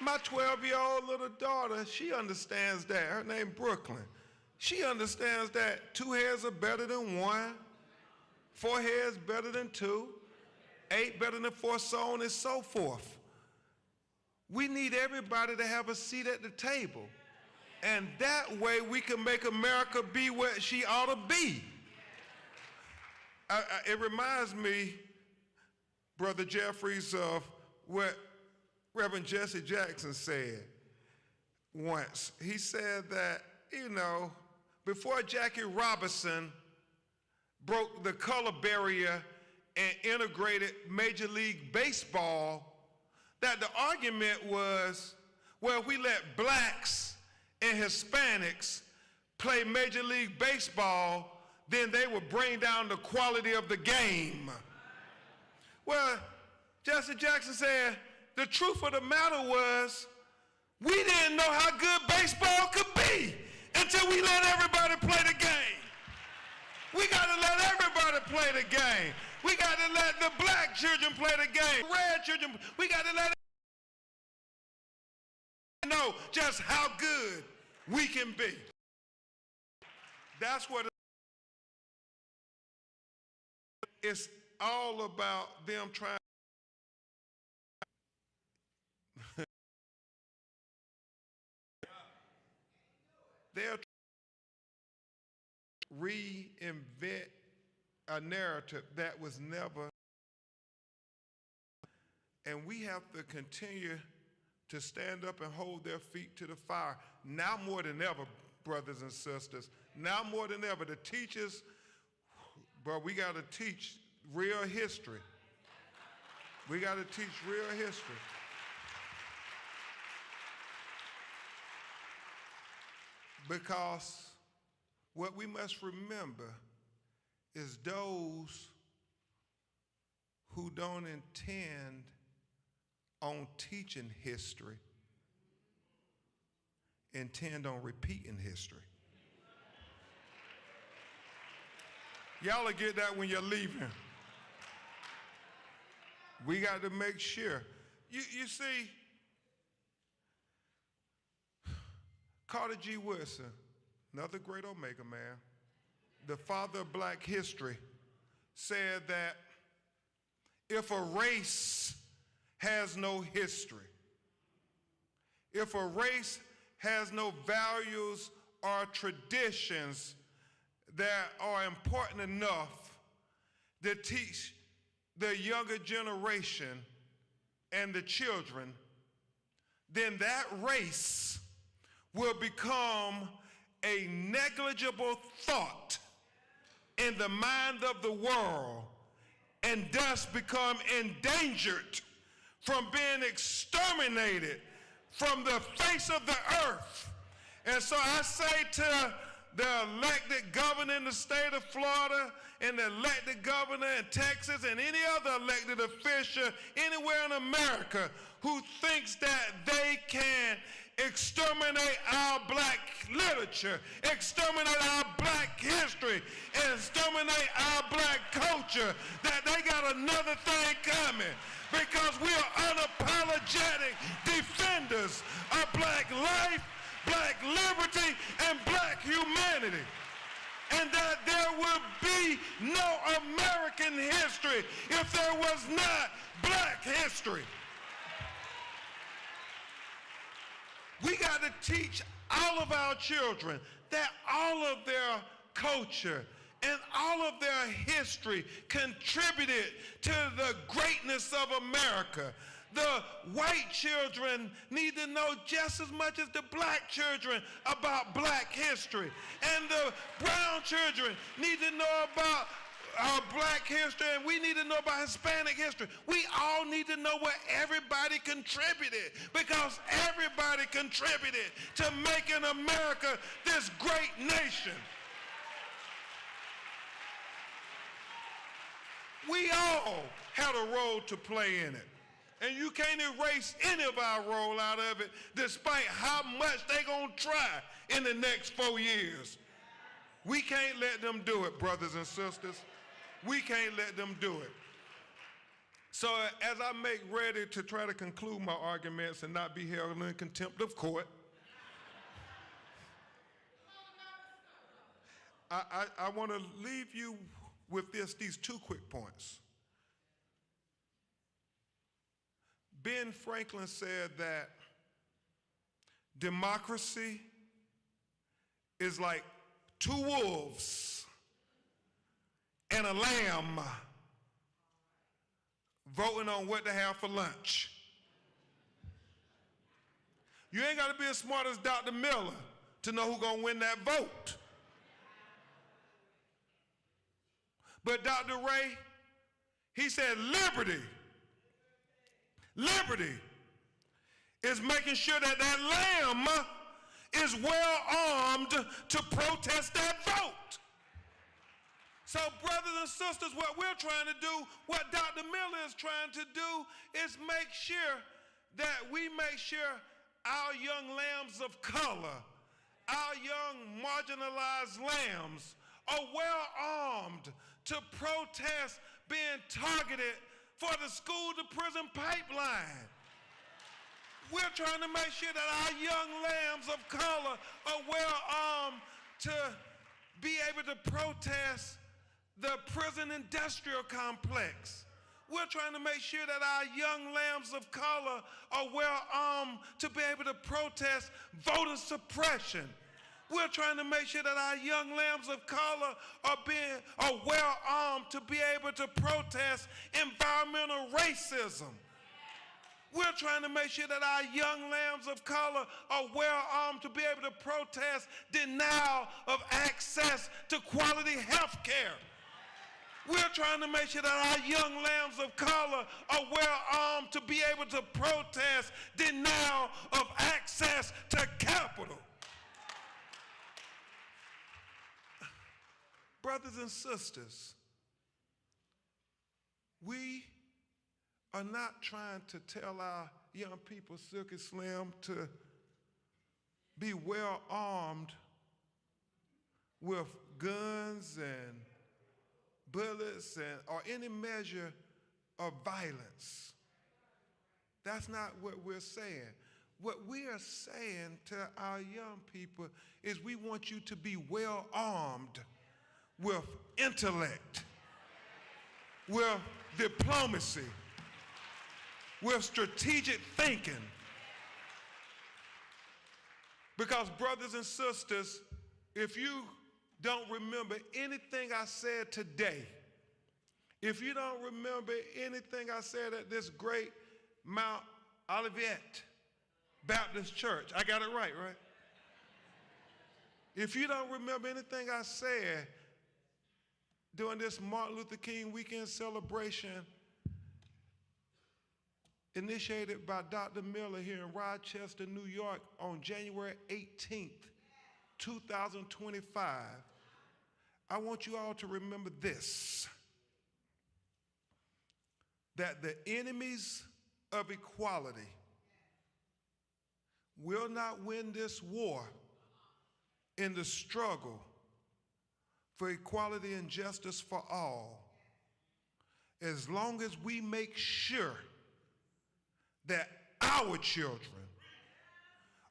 My 12-year-old little daughter, she understands that. Her name Brooklyn. She understands that 2 hairs are better than 1, 4 hairs better than 2, 8 better than 4, so on and so forth. We need everybody to have a seat at the table. And that way we can make America be what she ought to be. It reminds me, Brother Jeffries, of what Reverend Jesse Jackson said once. He said that, you know, before Jackie Robinson broke the color barrier and integrated Major League Baseball, that the argument was, well, if we let blacks and Hispanics play Major League Baseball, then they would bring down the quality of the game. Well, Jesse Jackson said, the truth of the matter was, we didn't know how good baseball could be until we let everybody play the game. We got to let everybody play the game. We got to let the black children play the game, red children. We got to let them know just how good we can be. That's what it's all about, them trying. They'll reinvent a narrative that was never. And we have to continue to stand up and hold their feet to the fire. Now more than ever, brothers and sisters, now more than ever, the teachers, bro, we got to teach real history. We got to teach real history. Because what we must remember is those who don't intend on teaching history intend on repeating history. Y'all will get that when you're leaving. We got to make sure. You see, Carter G. Woodson, another great Omega man, the father of black history, said that if a race has no history, if a race has no values or traditions that are important enough to teach the younger generation and the children, then that race will become a negligible thought in the mind of the world and thus become endangered from being exterminated from the face of the earth. And so I say to the elected governor in the state of Florida and the elected governor in Texas and any other elected official anywhere in America who thinks that they can exterminate our black literature, exterminate our black history, exterminate our black culture, that they got another thing coming, because we are unapologetic defenders of black life, black liberty, and black humanity. And that there would be no American history if there was not black history. We got to teach all of our children that all of their culture and all of their history contributed to the greatness of America. The white children need to know just as much as the black children about black history. And the brown children need to know about our black history, and we need to know about Hispanic history. We all need to know what everybody contributed, because everybody contributed to making America this great nation. We all had a role to play in it. And you can't erase any of our role out of it, despite how much they're going to try in the next 4 years. We can't let them do it, brothers and sisters. We can't let them do it. So as I make ready to try to conclude my arguments and not be held in contempt of court, I want to leave you with these 2 quick points. Ben Franklin said that democracy is like 2 wolves and a lamb voting on what to have for lunch. You ain't got to be as smart as Dr. Miller to know who's going to win that vote. But Dr. Ray, he said liberty is making sure that that lamb is well armed to protest that vote. So brothers and sisters, what we're trying to do, what Dr. Miller is trying to do, is make sure that we make sure our young lambs of color, our young marginalized lambs are well armed to protest being targeted for the school to prison pipeline. We're trying to make sure that our young lambs of color are well armed to be able to protest the prison industrial complex. We're trying to make sure that our young lambs of color are well armed to be able to protest voter suppression. We're trying to make sure that our young lambs of color are well armed to be able to protest environmental racism. We're trying to make sure that our young lambs of color are well armed to be able to protest denial of access to quality health care. We're trying to make sure that our young lambs of color are well armed to be able to protest denial of access to capital. brothers and sisters, we are not trying to tell our young people, Silky Slim, to be well armed with guns and bullets or any measure of violence. That's not what we're saying. What we are saying to our young people is we want you to be well armed with intellect, with diplomacy, with strategic thinking. Because brothers and sisters, if you don't remember anything I said today, if you don't remember anything I said at this great Mount Olivet Baptist Church, I got it right? If you don't remember anything I said during this Martin Luther King weekend celebration initiated by Dr. Miller here in Rochester, New York on January 18th, 2025, I want you all to remember this, that the enemies of equality will not win this war in the struggle for equality and justice for all, as long as we make sure that our children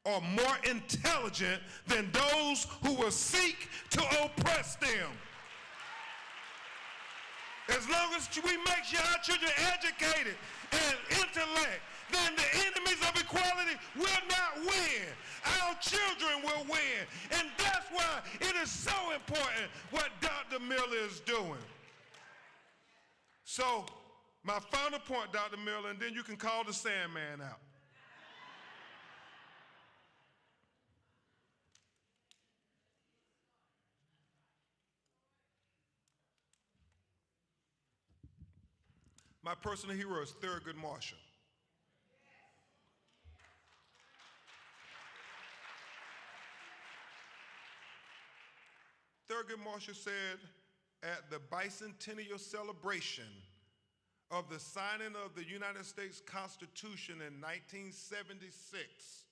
are more intelligent than those who will seek to oppress them. As long as we make sure our children are educated and intellect, then the enemies of equality will not win. Our children will win. And that's why it is so important what Dr. Miller is doing. So, my final point, Dr. Miller, and then you can call the Sandman out. My personal hero is Thurgood Marshall. Thurgood Marshall said at the bicentennial celebration of the signing of the United States Constitution in 1976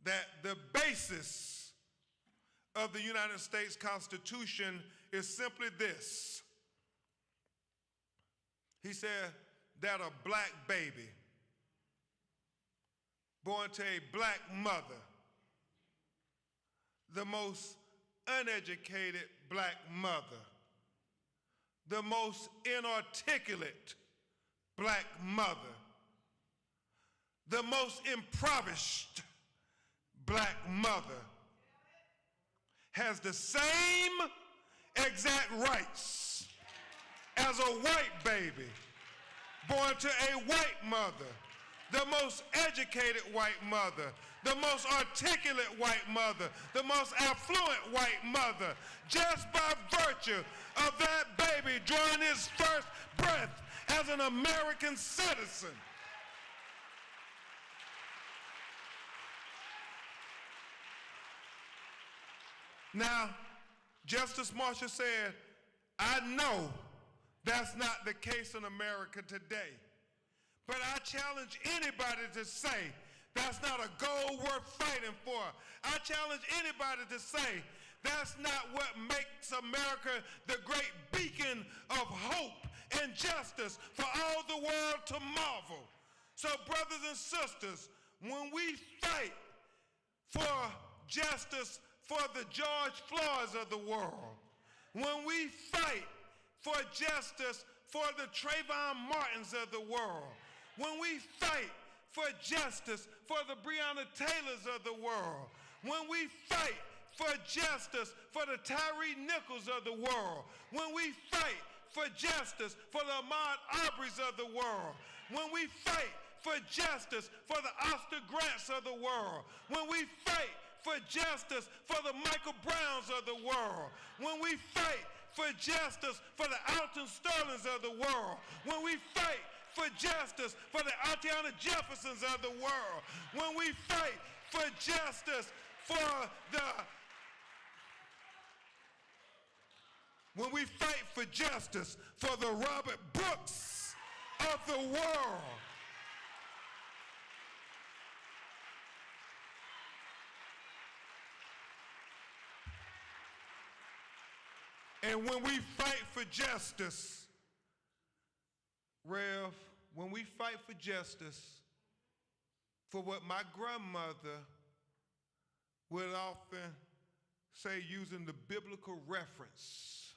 that the basis of the United States Constitution is simply this. He said that a black baby born to a black mother, the most uneducated black mother, the most inarticulate black mother, the most impoverished black mother has the same exact rights as a white baby born to a white mother, the most educated white mother, the most articulate white mother, the most affluent white mother, just by virtue of that baby drawing his first breath as an American citizen. Now, Justice Marshall said, I know that's not the case in America today, but I challenge anybody to say that's not a goal worth fighting for. I challenge anybody to say that's not what makes America the great beacon of hope and justice for all the world to marvel. So, brothers and sisters, when we fight for justice for the George Floyds of the world, when we fight for justice for the Trayvon Martins of the world, when we fight for justice for the Breonna Taylors of the world, when we fight for justice for the Tyree Nichols of the world, when we fight for justice for the Ahmaud Arbery's of the world, when we fight for justice for the Oscar Grants of the world, when we fight for justice for the Michael Browns of the world, when we fight for justice for the Alton Sterlings of the world, when we fight for justice for the Altiana Jeffersons of the world, when we fight for justice for the when we fight for justice for the Robert Brooks of the world. And when we fight for justice, Rev, when we fight for justice for what my grandmother would often say using the biblical reference,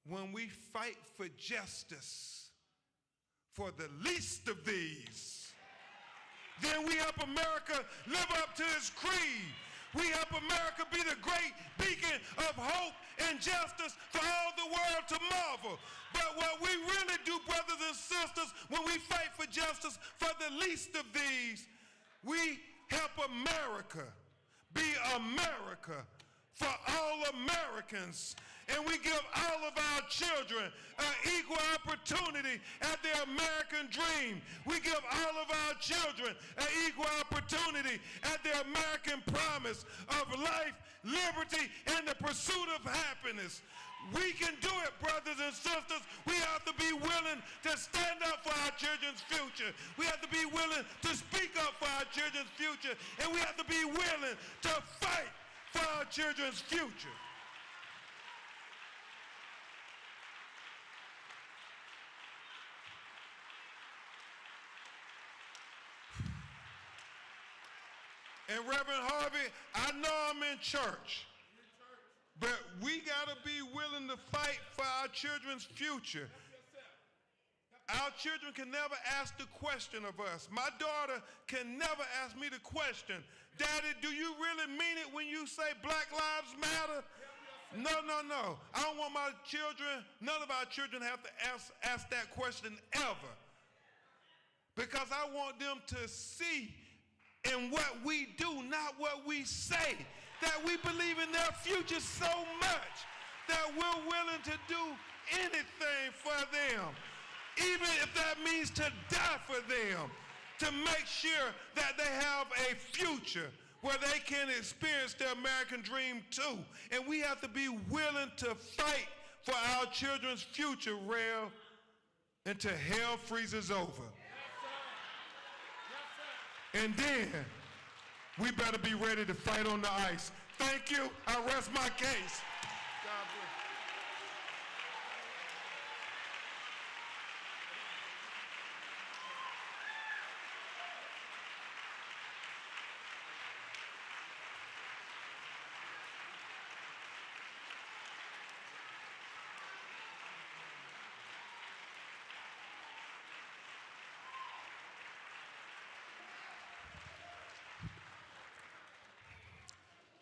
when we fight for justice for the least of these, then we help America live up to its creed. We help America be the great beacon of hope and justice for all the world to marvel. But what we really do, brothers and sisters, when we fight for justice for the least of these, we help America be America for all Americans. And we give all of our children an equal opportunity at the American dream. We give all of our children an equal opportunity at the American promise of life, liberty, and the pursuit of happiness. We can do it, brothers and sisters. We have to be willing to stand up for our children's future. We have to be willing to speak up for our children's future. And we have to be willing to fight for our children's future. And Reverend Harvey, I know I'm in church, but we got to be willing to fight for our children's future. Our children can never ask the question of us. My daughter can never ask me the question, Daddy, do you really mean it when you say Black Lives Matter? No, no, no. I don't want my children, none of our children have to ask that question ever. Because I want them to see in what we do, not what we say, that we believe in their future so much that we're willing to do anything for them, even if that means to die for them, to make sure that they have a future where they can experience the American dream too. And we have to be willing to fight for our children's future, Rev, until hell freezes over. And then we better be ready to fight on the ice. Thank you. I rest my case. God bless.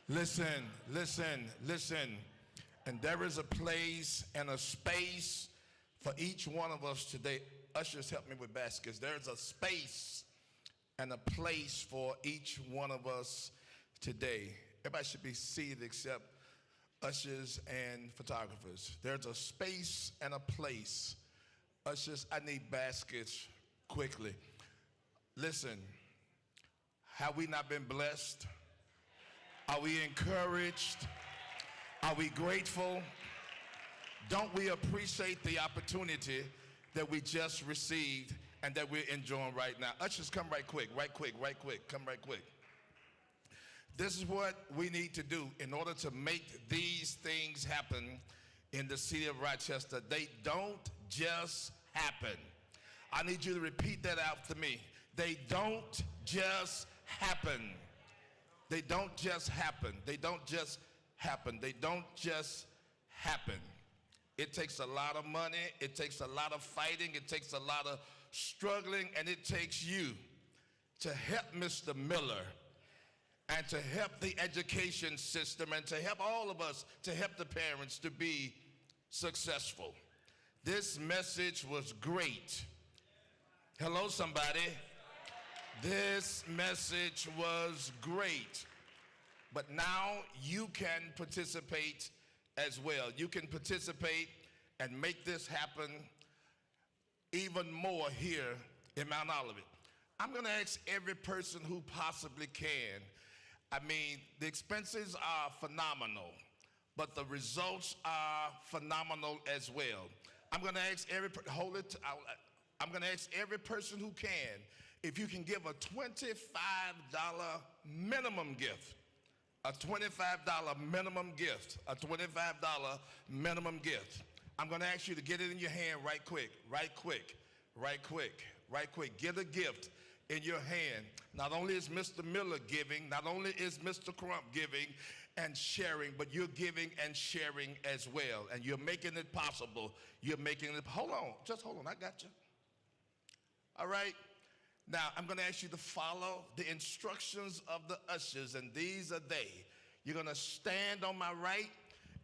Listen, listen, listen. And there is a place and a space for each one of us today. Ushers, help me with baskets. There's a space and a place for each one of us today. Everybody should be seated except ushers and photographers. There's a space and a place. Ushers, I need baskets quickly. Listen, have we not been blessed? Are we encouraged? Are we grateful? Don't we appreciate the opportunity that we just received and that we're enjoying right now? Ushers, come right quick, come right quick. This is what we need to do in order to make these things happen in the city of Rochester. They don't just happen. I need you to repeat that out to me. They don't just happen. They don't just happen. They don't just happen. They don't just happen. It takes a lot of money. It takes a lot of fighting. It takes a lot of struggling. And it takes you to help Mr. Miller and to help the education system and to help all of us, to help the parents to be successful. This message was great. Hello, somebody. This message was great, but now you can participate as well. You can participate and make this happen even more here in Mount Olivet. I'm going to ask every person who possibly can. I mean, the expenses are phenomenal, but the results are phenomenal as well. I'm going to ask I'm going to ask every person who can, if you can give a $25 minimum gift. A $25 minimum gift. A $25 minimum gift. I'm going to ask you to get it in your hand right quick. Right quick. Right quick. Right quick. Get a gift in your hand. Not only is Mr. Miller giving, not only is Mr. Crump giving and sharing, but you're giving and sharing as well. And you're making it possible. You're making it, hold on, just hold on, I got you. All right? Now, I'm going to ask you to follow the instructions of the ushers, and these are they. You're going to stand on my right,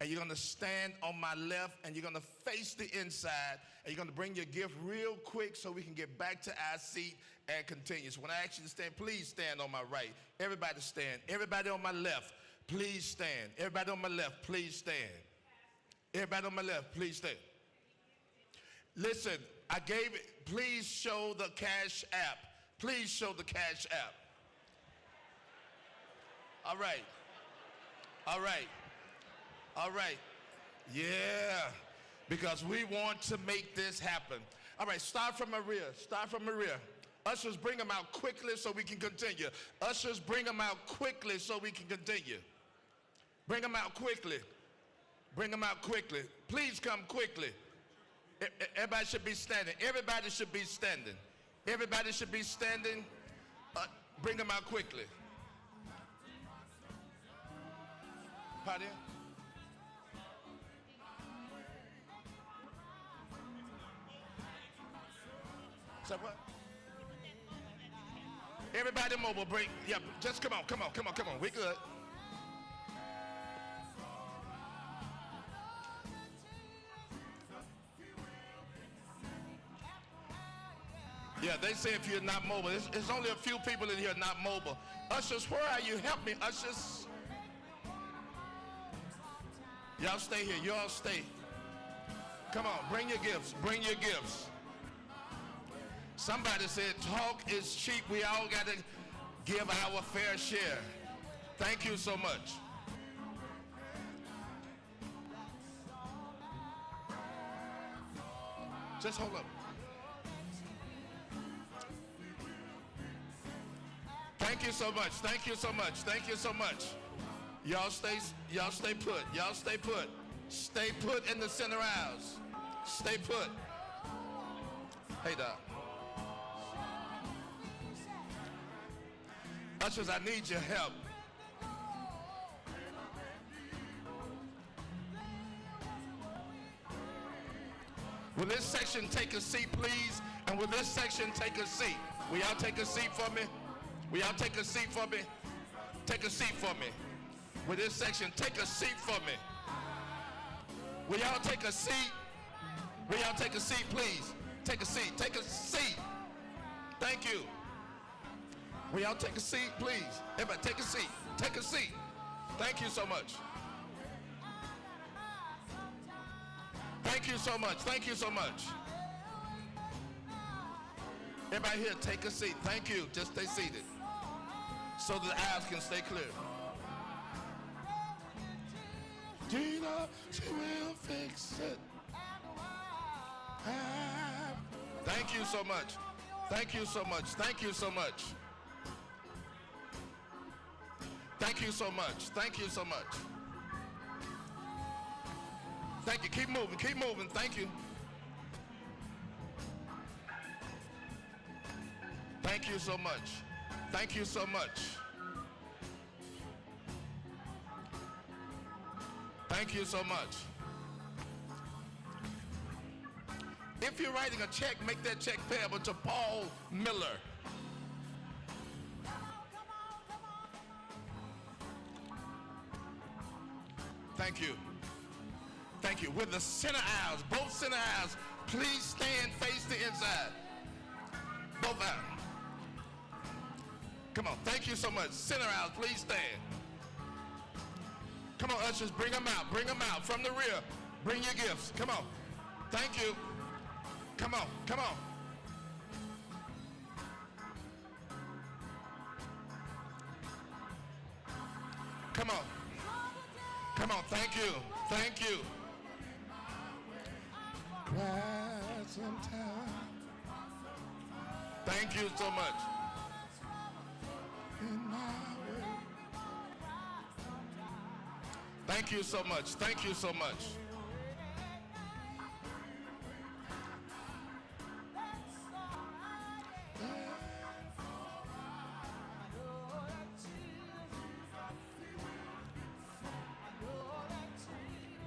and you're going to stand on my left, and you're going to face the inside, and you're going to bring your gift real quick so we can get back to our seat and continue. So when I ask you to stand, please stand on my right. Everybody stand. Everybody on my left, please stand. Everybody on my left, please stand. Everybody on my left, please stand. Listen, I gave it. Please show the Cash App. Please show the Cash App. All right. All right. All right. Yeah. Because we want to make this happen. All right, start from the rear. Start from the rear. Ushers, bring them out quickly so we can continue. Ushers, bring them out quickly so we can continue. Bring them out quickly. Bring them out quickly. Please come quickly. Everybody should be standing. Everybody should be standing. Everybody should be standing. Bring them out quickly. Pardon? So what? Everybody mobile, bring, yeah, just come on, come on, come on, come on. We good. Yeah, they say if you're not mobile, there's only a few people in here not mobile. Ushers, where are you? Help me, ushers. Y'all stay here, y'all stay. Come on, bring your gifts, bring your gifts. Somebody said talk is cheap. We all got to give our fair share. Thank you so much. Just hold up. Thank you so much. Thank you so much. Thank you so much. Y'all stay put. Y'all stay put. Stay put in the center aisles. Stay put. Hey, Doc. Ushers, I need your help. Will this section take a seat, please? And will this section take a seat? Will y'all take a seat for me? Will y'all take a seat for me? Take a seat for me. Will this section take a seat for me? Will y'all take a seat? Will y'all take a seat, please? Take a seat. Take a seat. Thank you. Will y'all take a seat, please? Everybody, take a seat. Take a seat. Thank you so much. Thank you so much. Thank you so much. Everybody here, take a seat. Thank you. Just stay seated so the aisles can stay clear. Gina, she will fix it. Thank you so much. Thank you so much. Thank you so much. Thank you so much. Thank you so much. Thank you. Keep moving. Keep moving. Thank you. Thank you so much. Thank you so much. Thank you so much. If you're writing a check, make that check payable to Paul Miller. Thank you. Thank you. With the center aisles, both center aisles, please stand, face the inside. Both aisles. Come on. Thank you so much. Center aisles, please stand. Come on, ushers, bring them out. Bring them out from the rear. Bring your gifts. Come on. Thank you. Come on. Come on. Come on. Come Come on, thank you. Thank you. Cried sometime Thank you so much. in my way. Thank you so much. Thank you so much.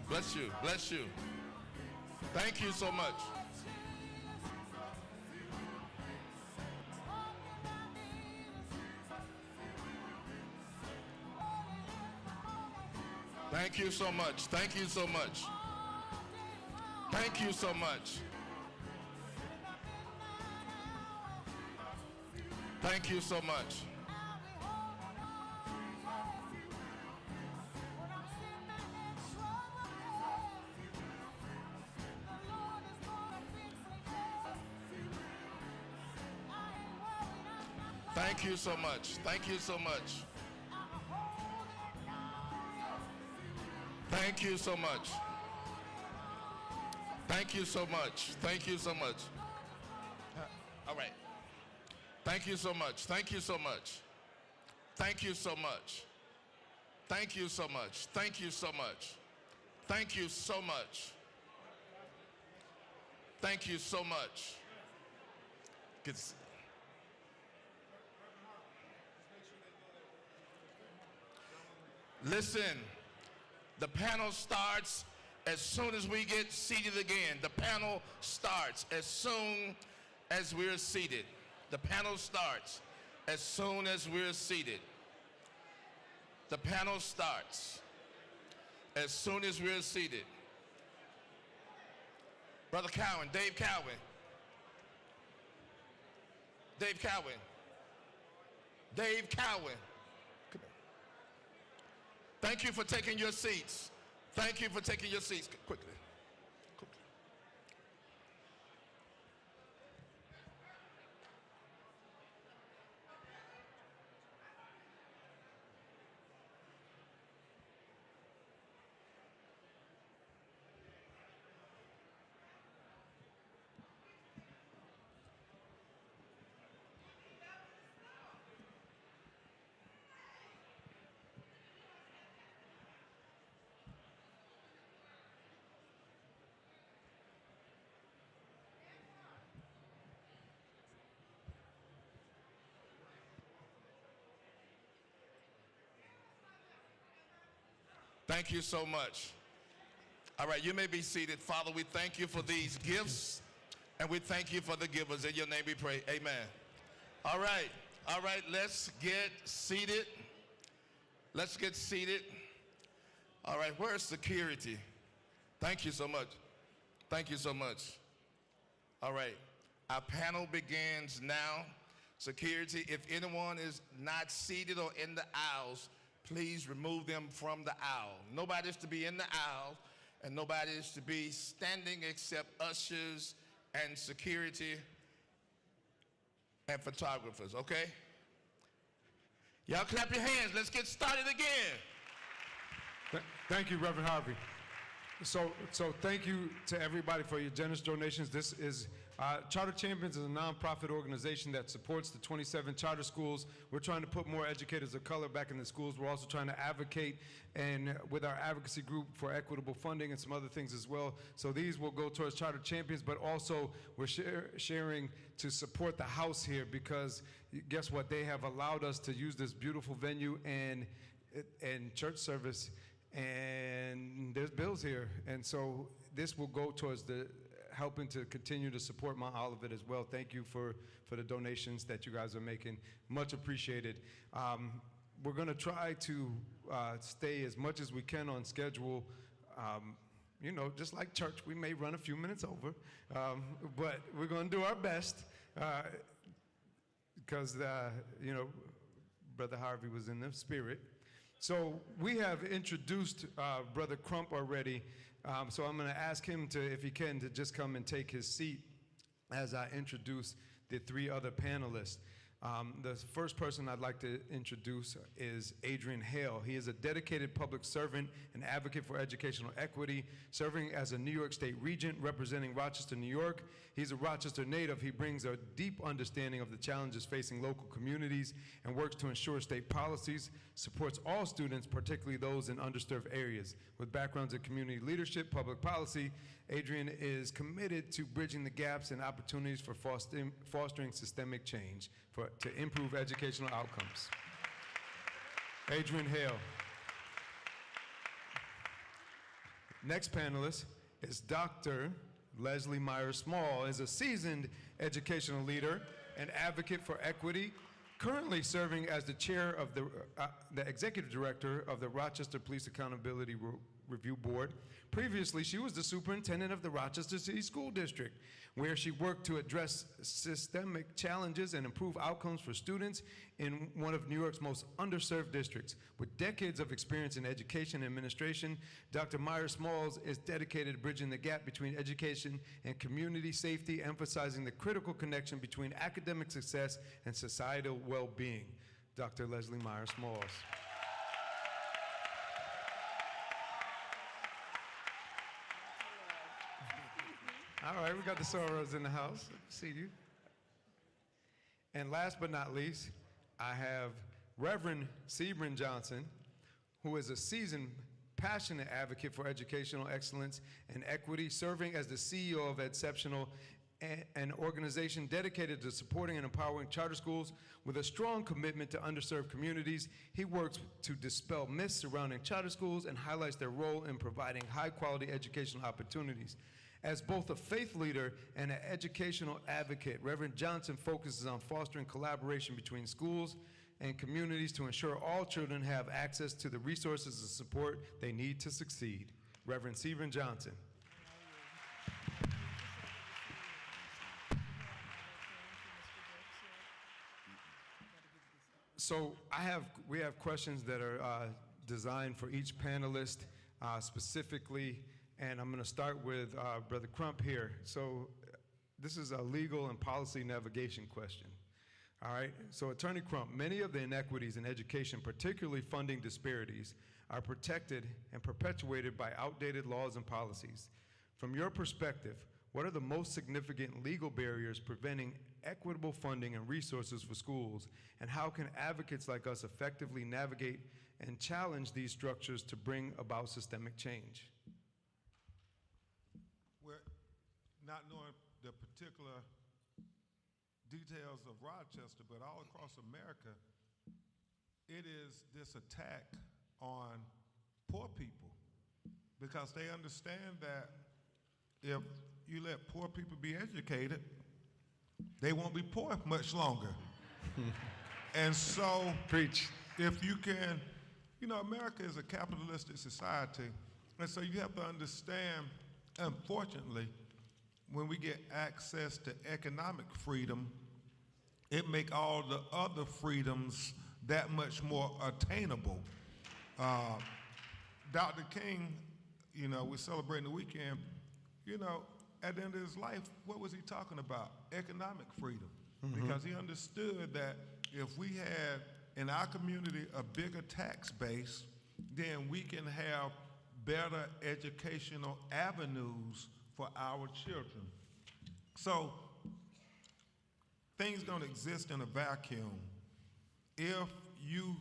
Bless you. Bless you. Thank you so much. Thank you so much. Thank you so much. Thank you so much. Thank you so much. Thank you so much. Thank you so much. Thank you so much. Thank you so much. Thank you so much. All right. Thank you so much. Thank you so much. Thank you so much. Thank you so much. Thank you so much. Thank you so much. Thank you so much. Listen, the panel starts as soon as we get seated again. The panel starts as soon as we're seated. The panel starts as soon as we're seated. The panel starts as soon as we're seated. Brother Cowan, Dave Cowan. Dave Cowan. Dave Cowan. Come here. Thank you for taking your seats. Thank you for taking your seats. Quickly. Quickly. Thank you so much. All right, you may be seated. Father, we thank you for these gifts, and we thank you for the givers. In your name we pray, amen. All right, let's get seated. Let's get seated. All right, where's security? Thank you so much. Thank you so much. All right, our panel begins now. Security, if anyone is not seated or in the aisles, please remove them from the aisle. Nobody is to be in the aisle, and nobody is to be standing except ushers and security and photographers, okay? Y'all clap your hands. Let's get started again. Thank you, Reverend Harvey. So thank you to everybody for your generous donations. This is Charter Champions is a nonprofit organization that supports the 27 charter schools. We're trying to put more educators of color back in the schools. We're also trying to advocate and with our advocacy group for equitable funding and some other things as well. So these will go towards Charter Champions, but also we're sharing to support the house here because guess what? They have allowed us to use this beautiful venue and church service, and there's bills here. And so this will go towards the helping to continue to support Mount Olivet as well. Thank you for the donations that you guys are making. Much appreciated. We're going to try to stay as much as we can on schedule. You know, just like church, we may run a few minutes over, but we're going to do our best because, you know, Brother Harvey was in the spirit. So we have introduced Brother Crump already. So I'm going to ask him to, if he can, to just come and take his seat as I introduce the three other panelists. The first person I'd like to introduce is Adrian Hale. He is a dedicated public servant and advocate for educational equity, serving as a New York State Regent representing Rochester, New York. He's a Rochester native. He brings a deep understanding of the challenges facing local communities and works to ensure state policies, supports all students, particularly those in underserved areas. With backgrounds in community leadership, public policy, Adrian is committed to bridging the gaps and opportunities for fostering systemic change to improve educational outcomes. Adrian Hale. Next panelist is Dr. Leslie Myers-Small, is a seasoned educational leader and advocate for equity, currently serving as the chair of the executive director of the Rochester Police Accountability Review Board. Previously, she was the superintendent of the Rochester City School District, where she worked to address systemic challenges and improve outcomes for students in one of New York's most underserved districts. With decades of experience in education and administration, Dr. Myers-Smalls is dedicated to bridging the gap between education and community safety, emphasizing the critical connection between academic success and societal well-being. Dr. Leslie Myers-Smalls. All right, we got the Soros in the house. See you. And last but not least, I have Reverend Sebring Johnson, who is a seasoned, passionate advocate for educational excellence and equity, serving as the CEO of Exceptional, an organization dedicated to supporting and empowering charter schools with a strong commitment to underserved communities. He works to dispel myths surrounding charter schools and highlights their role in providing high-quality educational opportunities. As both a faith leader and an educational advocate, Reverend Johnson focuses on fostering collaboration between schools and communities to ensure all children have access to the resources and support they need to succeed. Reverend Sebring Johnson. So we have questions that are designed for each panelist specifically. And I'm going to start with Brother Crump here. So this is a legal and policy navigation question. All right, so Attorney Crump, many of the inequities in education, particularly funding disparities, are protected and perpetuated by outdated laws and policies. From your perspective, what are the most significant legal barriers preventing equitable funding and resources for schools, and how can advocates like us effectively navigate and challenge these structures to bring about systemic change? Well, not knowing the particular details of Rochester, but all across America, it is this attack on poor people because they understand that if you let poor people be educated, they won't be poor much longer. And so, preach. If you can, America is a capitalistic society, and so you have to understand, unfortunately, when we get access to economic freedom, it makes all the other freedoms that much more attainable. Dr. King, we're celebrating the weekend, at the end of his life, what was he talking about? Economic freedom. Mm-hmm. Because he understood that if we had in our community a bigger tax base, then we can have better educational avenues for our children. So things don't exist in a vacuum. If you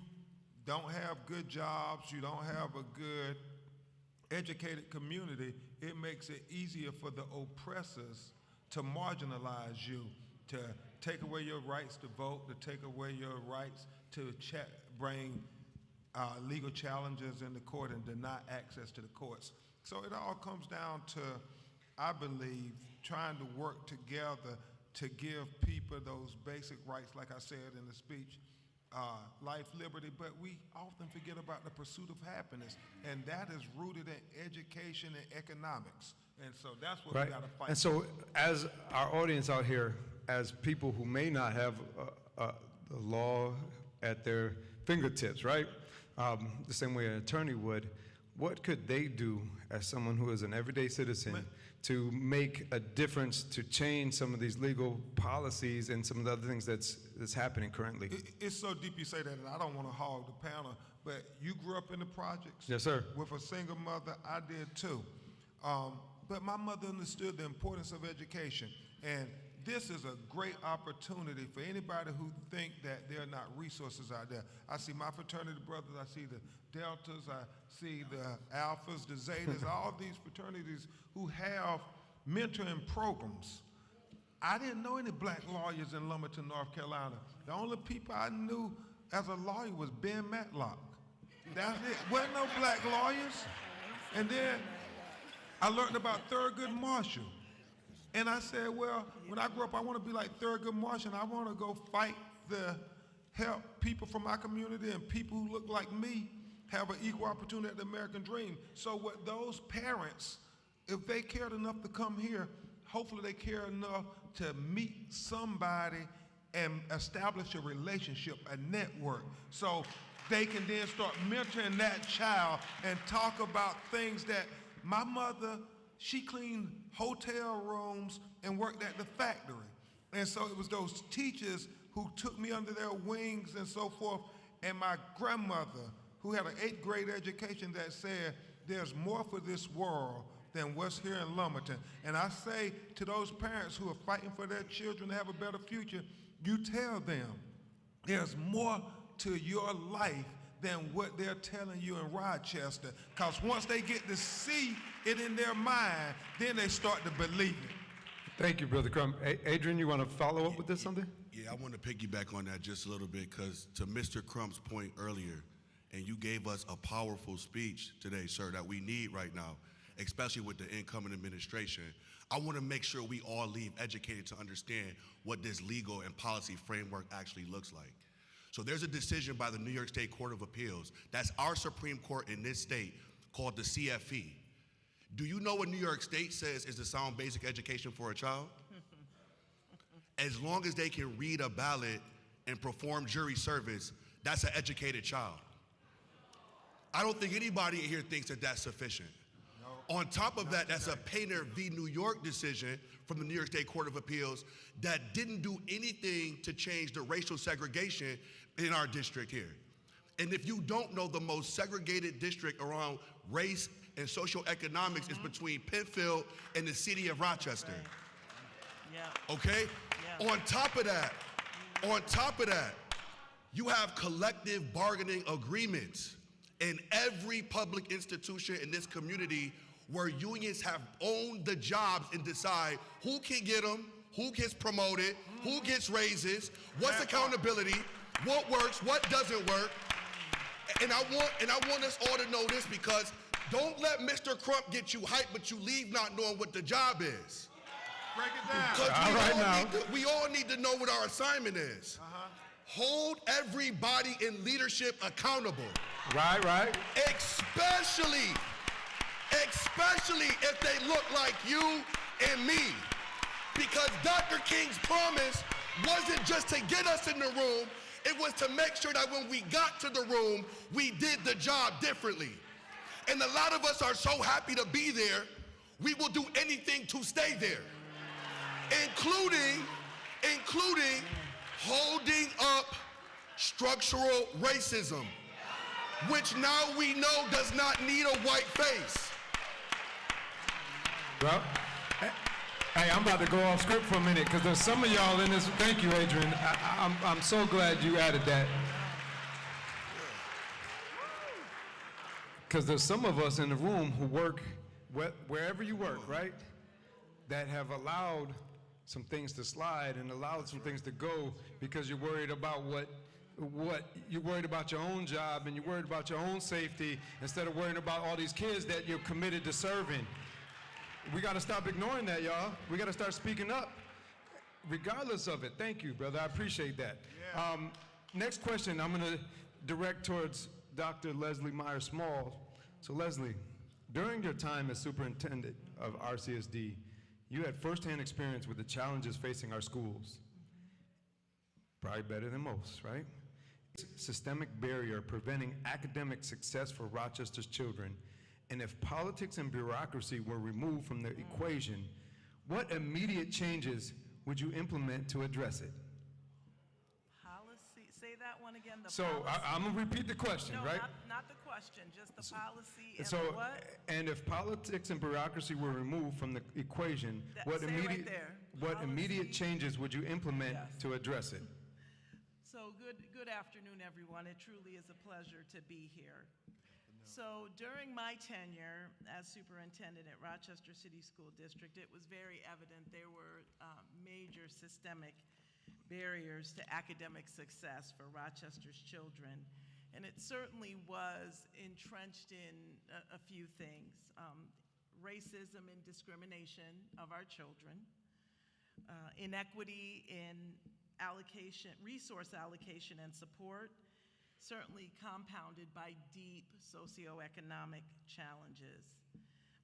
don't have good jobs, you don't have a good educated community, it makes it easier for the oppressors to marginalize you, to take away your rights to vote, to take away your rights to bring legal challenges in the court and deny access to the courts. So it all comes down to, I believe, trying to work together to give people those basic rights, like I said in the speech, life, liberty, but we often forget about the pursuit of happiness, and that is rooted in education and economics. And so that's what we got to fight. And so as our audience out here, as people who may not have the law at their fingertips, right? The same way an attorney would, what could they do as someone who is an everyday citizen to make a difference, to change some of these legal policies and some of the other things that's happening currently? It's so deep you say that, and I don't want to hog the panel, but you grew up in the projects? Yes, sir. With a single mother, I did too. But my mother understood the importance of education, and this is a great opportunity for anybody who think that there are not resources out there. I see my fraternity brothers, I see the Deltas, I see the Alphas, the Zetas, all these fraternities who have mentoring programs. I didn't know any black lawyers in Lumberton, North Carolina. The only people I knew as a lawyer was Ben Matlock. That's it. Wasn't no black lawyers. And then I learned about Thurgood Marshall. And I said, well, when I grow up, I want to be like Thurgood Marshall, and I want to go fight to help people from my community and people who look like me have an equal opportunity at the American dream. So what those parents, if they cared enough to come here, hopefully they care enough to meet somebody and establish a relationship, a network, so they can then start mentoring that child and talk about things that my mother, she cleaned hotel rooms and worked at the factory. And so it was those teachers who took me under their wings and so forth, and my grandmother, who had an 8th grade education, that said, there's more for this world than what's here in Lumberton. And I say to those parents who are fighting for their children to have a better future, you tell them there's more to your life than what they're telling you in Rochester. Because once they get to see it in their mind, then they start to believe it. Thank you, Brother Crump. Adrian, you want to follow up with this something? Yeah, I want to piggyback on that just a little bit, because to Mr. Crump's point earlier, and you gave us a powerful speech today, sir, that we need right now, especially with the incoming administration. I want to make sure we all leave educated to understand what this legal and policy framework actually looks like. So there's a decision by the New York State Court of Appeals, that's our Supreme Court in this state, called the CFE. Do you know what New York State says is the sound basic education for a child? As long as they can read a ballot and perform jury service, that's an educated child. I don't think anybody in here thinks that that's sufficient. No. On top of that, that's a Painter v. New York decision from the New York State Court of Appeals that didn't do anything to change the racial segregation in our district here. And if you don't know, the most segregated district around race and social economics is between Penfield and the city of Rochester. Right. Yeah. Okay? Yeah. On top of that, you have collective bargaining agreements in every public institution in this community where unions have owned the jobs and decide who can get them, who gets promoted, who gets raises, what's accountability, what works, what doesn't work. And I want us all to know this, because don't let Mr. Crump get you hyped, but you leave not knowing what the job is. Break it down. Because we all need to know what our assignment is. Hold everybody in leadership accountable. Right. Especially if they look like you and me. Because Dr. King's promise wasn't just to get us in the room, it was to make sure that when we got to the room, we did the job differently. And a lot of us are so happy to be there, we will do anything to stay there. Including holding up structural racism, which now we know does not need a white face. Well, hey, I'm about to go off script for a minute, because there's some of y'all in this. Thank you, Adrian. I'm so glad you added that. Because there's some of us in the room who work wherever you work, right? That have allowed some things to slide and allowed some things to go because you're worried about what you're worried about your own job, and you're worried about your own safety instead of worrying about all these kids that you're committed to serving. We got to stop ignoring that, y'all. We got to start speaking up, regardless of it. Thank you, brother. I appreciate that. Yeah. Next question I'm going to direct towards Dr. Leslie Myers-Small. So, Leslie, during your time as superintendent of RCSD, you had firsthand experience with the challenges facing our schools. Probably better than most, right? Systemic barrier preventing academic success for Rochester's children And if politics and bureaucracy were removed from the equation, what immediate changes would you implement to address it? Policy, say that one again, the So policy. I'm gonna repeat the question, No, right? not the question, just the policy and So, the what? and if politics and bureaucracy were removed from the equation, That- what say it right immediate, there. what immediate Policy. changes would you implement Yes. to address it? So good afternoon, everyone. It truly is a pleasure to be here. So during my tenure as superintendent at Rochester City School District, it was very evident there were major systemic barriers to academic success for Rochester's children. And it certainly was entrenched in a few things. Racism and discrimination of our children, inequity in allocation, resource allocation and support, certainly compounded by deep socioeconomic challenges.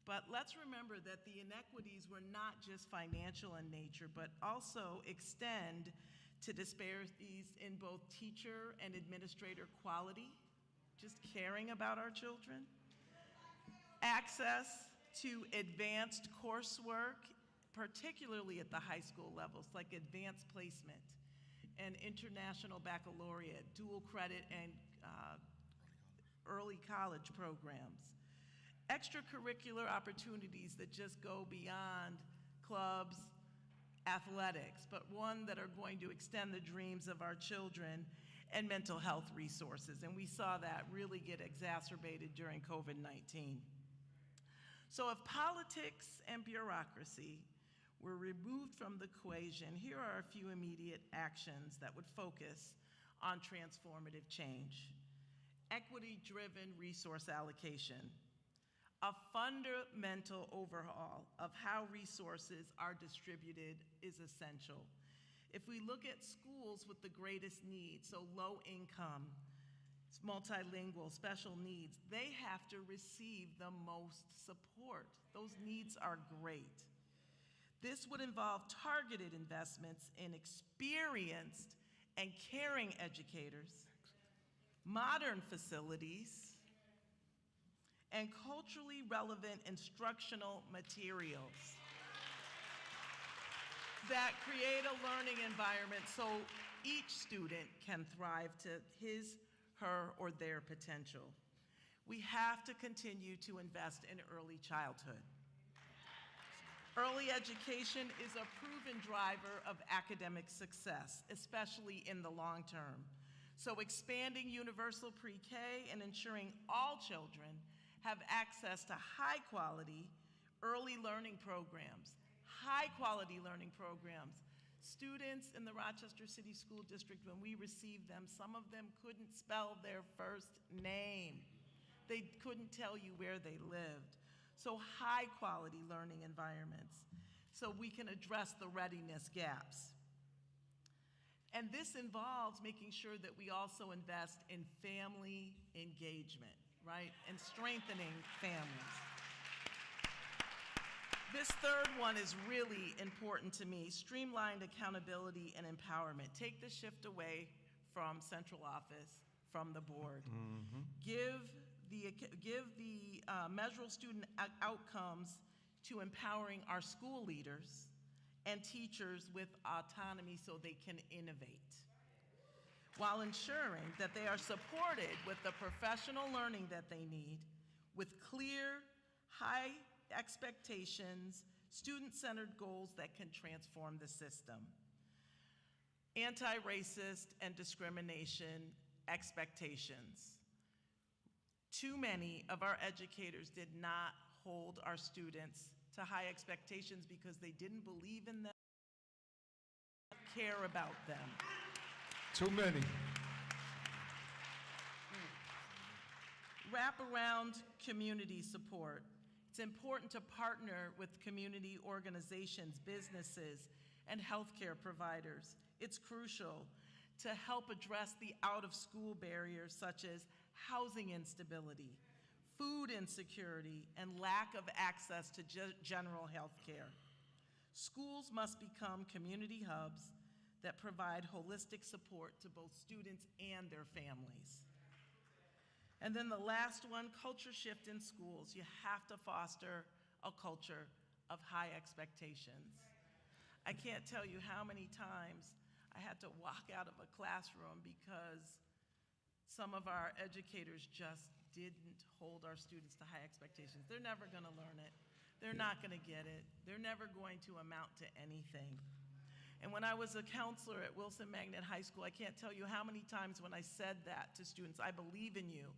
But let's remember that the inequities were not just financial in nature, but also extend to disparities in both teacher and administrator quality, just caring about our children, access to advanced coursework, particularly at the high school levels, like advanced placement and international baccalaureate, dual credit and early college programs. Extracurricular opportunities that just go beyond clubs, athletics, but one that are going to extend the dreams of our children, and mental health resources. And we saw that really get exacerbated during COVID-19. So if politics and bureaucracy were removed from the equation, here are a few immediate actions that would focus on transformative change. Equity-driven resource allocation. A fundamental overhaul of how resources are distributed is essential. If we look at schools with the greatest needs, so low income, multilingual, special needs, they have to receive the most support. Those needs are great. This would involve targeted investments in experienced and caring educators, modern facilities, and culturally relevant instructional materials that create a learning environment so each student can thrive to his, her, or their potential. We have to continue to invest in early childhood. Early education is a proven driver of academic success, especially in the long term. So expanding universal pre-K and ensuring all children have access to high-quality early learning programs, high-quality learning programs. Students in the Rochester City School District, when we received them, some of them couldn't spell their first name. They couldn't tell you where they lived. So high-quality learning environments, so we can address the readiness gaps. And this involves making sure that we also invest in family engagement, right? And strengthening families. This third one is really important to me, streamlined accountability and empowerment. Take the shift away from central office, from the board. Mm-hmm. Give the measurable student outcomes to empowering our school leaders and teachers with autonomy so they can innovate, while ensuring that they are supported with the professional learning that they need, with clear, high expectations, student-centered goals that can transform the system. Anti-racist and discrimination expectations. Too many of our educators did not hold our students to high expectations because they didn't believe in them, care about them. Too many. Wraparound community support. It's important to partner with community organizations, businesses, and healthcare providers. It's crucial to help address the out-of-school barriers such as housing instability, food insecurity, and lack of access to general health care. Schools must become community hubs that provide holistic support to both students and their families. And then the last one, culture shift in schools. You have to foster a culture of high expectations. I can't tell you how many times I had to walk out of a classroom because some of our educators just didn't hold our students to high expectations. They're never gonna learn it. They're not gonna get it. They're never going to amount to anything. And when I was a counselor at Wilson Magnet High School, I can't tell you how many times when I said that to students, I believe in you.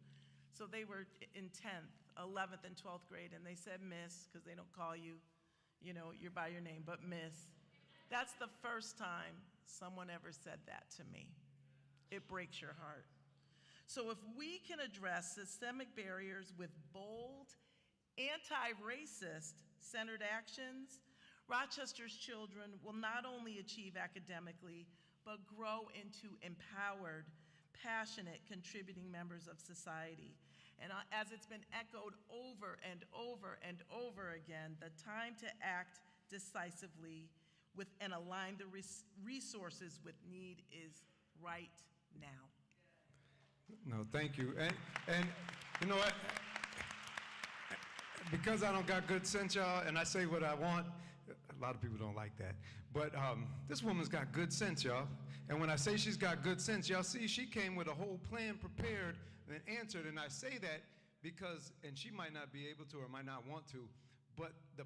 So they were in 10th, 11th, and 12th grade, and they said miss, because they don't call you, you know, you're by your name, but miss. That's the first time someone ever said that to me. It breaks your heart. So if we can address systemic barriers with bold, anti-racist centered actions, Rochester's children will not only achieve academically, but grow into empowered, passionate, contributing members of society. And as it's been echoed over and over and over again, the time to act decisively and align the resources with need is right now. No, thank you. And you know what? Because I don't got good sense, y'all, and I say what I want, a lot of people don't like that. But this woman's got good sense, y'all. And when I say she's got good sense, y'all see she came with a whole plan prepared and answered. And I say that because, and she might not be able to or might not want to, but the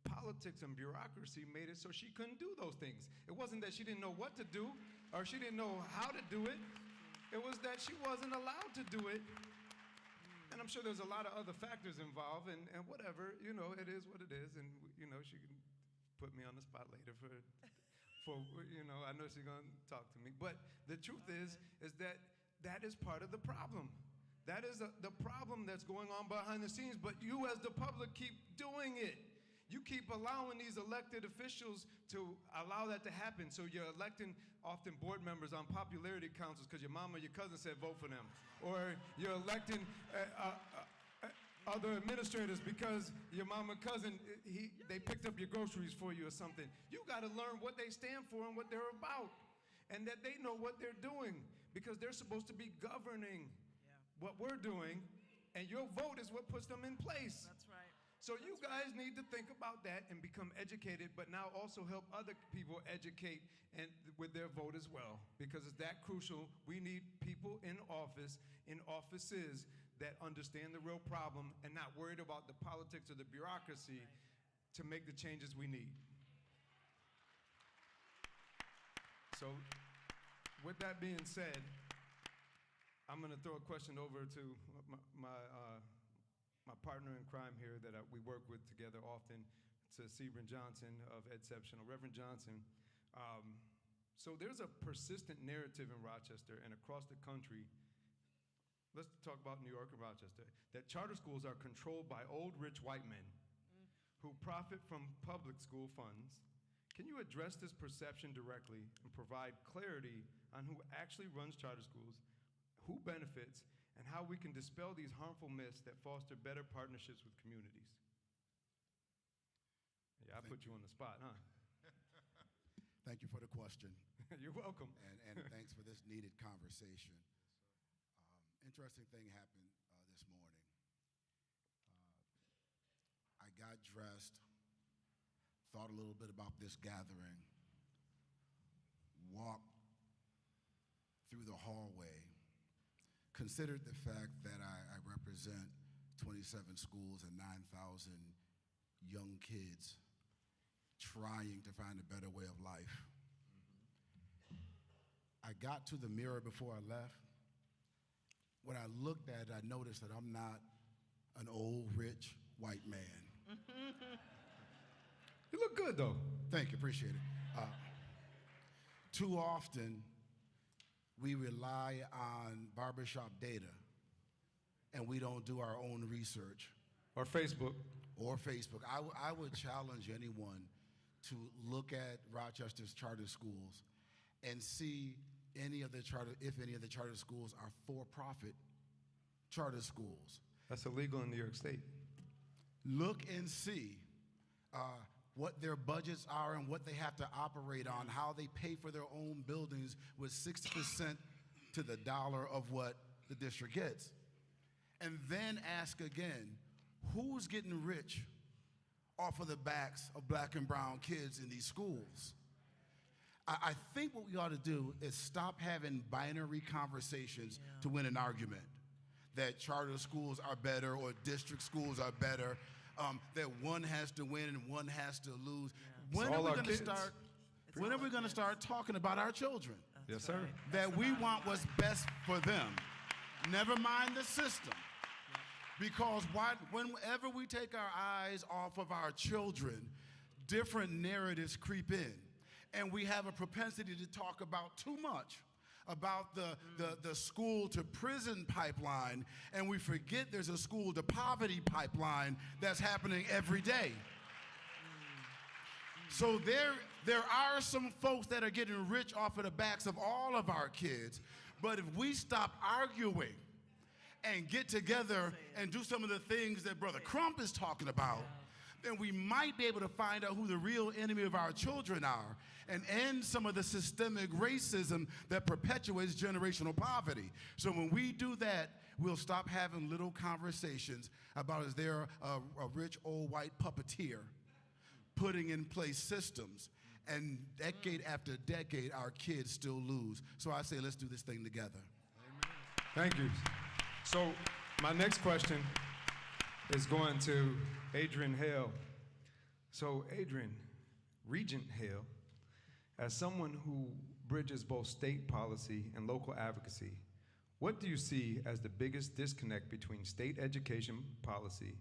politics and bureaucracy made it so she couldn't do those things. It wasn't that she didn't know what to do or she didn't know how to do it. It was that she wasn't allowed to do it. And I'm sure there's a lot of other factors involved, and whatever, you know, it is what it is, and, you know, she can put me on the spot later for you know, I know she's gonna talk to me. But the truth is that that is part of the problem. That is the problem that's going on behind the scenes, but you as the public keep doing it. You keep allowing these elected officials to allow that to happen. So you're electing often board members on popularity councils because your mom or your cousin said vote for them. Or you're electing other administrators because your mom or cousin, they picked up your groceries for you or something. You got to learn what they stand for and what they're about. And that they know what they're doing because they're supposed to be governing what we're doing. And your vote is what puts them in place. That's right. So you guys need to think about that and become educated, but now also help other people educate and with their vote as well, because it's that crucial. We need people in office, in offices that understand the real problem and not worried about the politics or the bureaucracy to make the changes we need. So with that being said, I'm gonna throw a question over to my partner in crime here that we work with together often, to Sebring Johnson of Edceptional. Reverend Johnson, so there's a persistent narrative in Rochester and across the country, let's talk about New York and Rochester, that charter schools are controlled by old rich white men who profit from public school funds. Can you address this perception directly and provide clarity on who actually runs charter schools, who benefits, and how we can dispel these harmful myths that foster better partnerships with communities? Yeah, I put you on the spot, huh? Thank you for the question. You're welcome. And thanks for this needed conversation. Interesting thing happened this morning. I got dressed, thought a little bit about this gathering, walked through the hallway, considered the fact that I represent 27 schools and 9,000 young kids trying to find a better way of life. I got to the mirror before I left. When I looked at it, I noticed that I'm not an old, rich, white man. You look good, though. Thank you, appreciate it. Too often, we rely on barbershop data, and we don't do our own research. Or Facebook. Or Facebook. I would challenge anyone to look at Rochester's charter schools and see if any of the charter schools are for-profit charter schools. That's illegal in New York State. Look and see what their budgets are and what they have to operate on, how they pay for their own buildings with 60% to the dollar of what the district gets. and then ask again, who's getting rich off of the backs of black and brown kids in these schools? I think what we ought to do is stop having binary conversations to win an argument, that charter schools are better or district schools are better, that one has to win and one has to lose. When are we going to start? When are we going to start talking about our children? Yes, sir. That we want what's best for them. Never mind the system. Because whenever we take our eyes off of our children, different narratives creep in. And we have a propensity to talk about too much about the school to prison pipeline, and we forget there's a school to poverty pipeline that's happening every day. So there are some folks that are getting rich off of the backs of all of our kids, but if we stop arguing and get together and do some of the things that Brother Crump is talking about, then we might be able to find out who the real enemy of our children are and end some of the systemic racism that perpetuates generational poverty. So when we do that, we'll stop having little conversations about is there a rich old white puppeteer putting in place systems, and decade after decade, our kids still lose. So I say let's do this thing together. Thank you. So my next question is going to Adrian Hale. So Adrian, Regent Hale, as someone who bridges both state policy and local advocacy, what do you see as the biggest disconnect between state education policy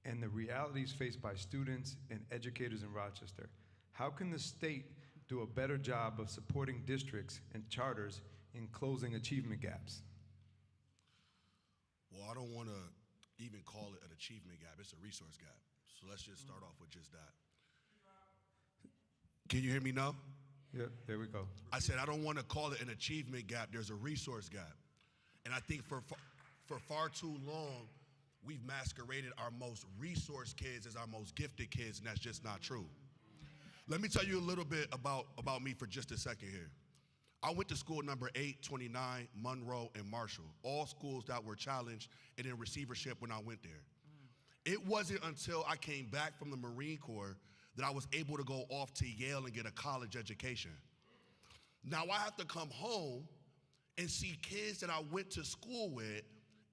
and the realities faced by students and educators in Rochester? How can the state do a better job of supporting districts and charters in closing achievement gaps? Well, I don't want to even call it an achievement gap. It's a resource gap. So let's just start off with just that. Can you hear me now? Yeah, there we go. I said I don't want to call it an achievement gap. There's a resource gap. And I think for far too long, we've masqueraded our most resource kids as our most gifted kids, and that's just not true. Let me tell you a little bit about me for just a second here. I went to school number 8, 29, Monroe, and Marshall, all schools that were challenged and in receivership when I went there. It wasn't until I came back from the Marine Corps that I was able to go off to Yale and get a college education. Now I have to come home and see kids that I went to school with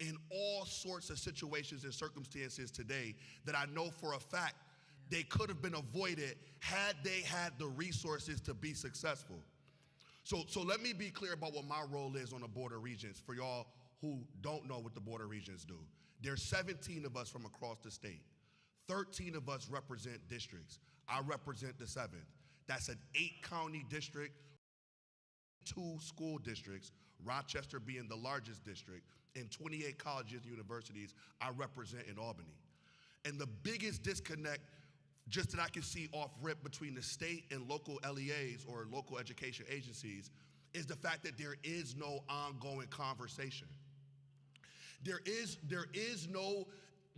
in all sorts of situations and circumstances today that I know for a fact they could have been avoided had they had the resources to be successful. So let me be clear about what my role is on the Board of Regents for y'all who don't know what the Board of Regents do. There's 17 of us from across the state. 13 of us represent districts. I represent the 7th. That's an 8-county district, 2 school districts, Rochester being the largest district, and 28 colleges and universities I represent in Albany. And the biggest disconnect, just that I can see off rip between the state and local LEAs or local education agencies, is the fact that there is no ongoing conversation. There is no,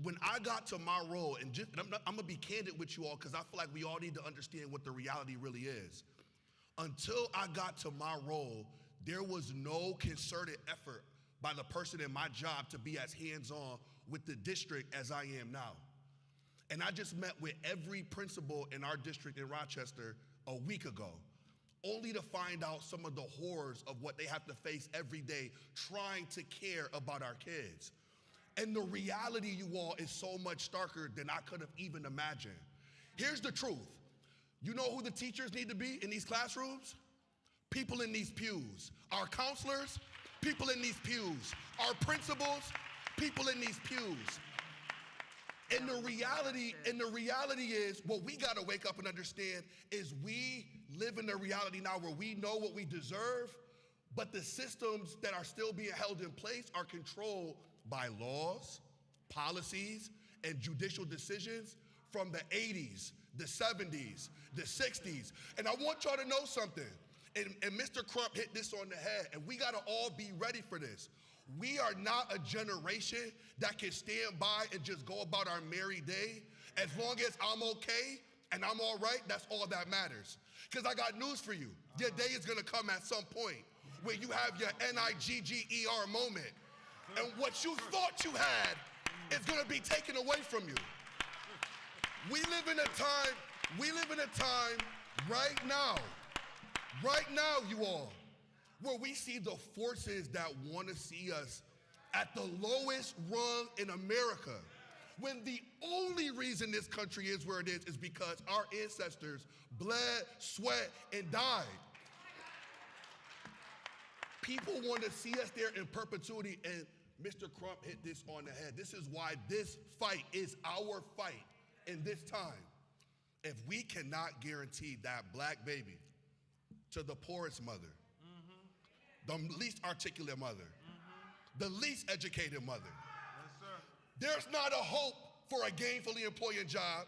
when I got to my role, and I'm gonna be candid with you all because I feel like we all need to understand what the reality really is. Until I got to my role, there was no concerted effort by the person in my job to be as hands-on with the district as I am now. And I just met with every principal in our district in Rochester a week ago, only to find out some of the horrors of what they have to face every day trying to care about our kids. And the reality, you all, is so much starker than I could have even imagined. Here's the truth. You know who the teachers need to be in these classrooms? People in these pews. Our counselors, people in these pews. Our principals, people in these pews. And the reality is, what we gotta wake up and understand is we live in a reality now where we know what we deserve, but the systems that are still being held in place are controlled by laws, policies, and judicial decisions from the 80s, the 70s, the 60s. And I want y'all to know something, and Mr. Crump hit this on the head, and we gotta all be ready for this. We are not a generation that can stand by and just go about our merry day. As long as I'm okay and I'm all right, that's all that matters. Because I got news for you. Your day is gonna come at some point where you have your NIGGER moment. And what you thought you had is going to be taken away from you. We live in a time right now, you all, where we see the forces that want to see us at the lowest rung in America, when the only reason this country is where it is because our ancestors bled, sweat, and died. People want to see us there in perpetuity, and Mr. Crump hit this on the head. This is why this fight is our fight in this time. If we cannot guarantee that black baby to the poorest mother, the least articulate mother, the least educated mother, there's not a hope for a gainfully employing job.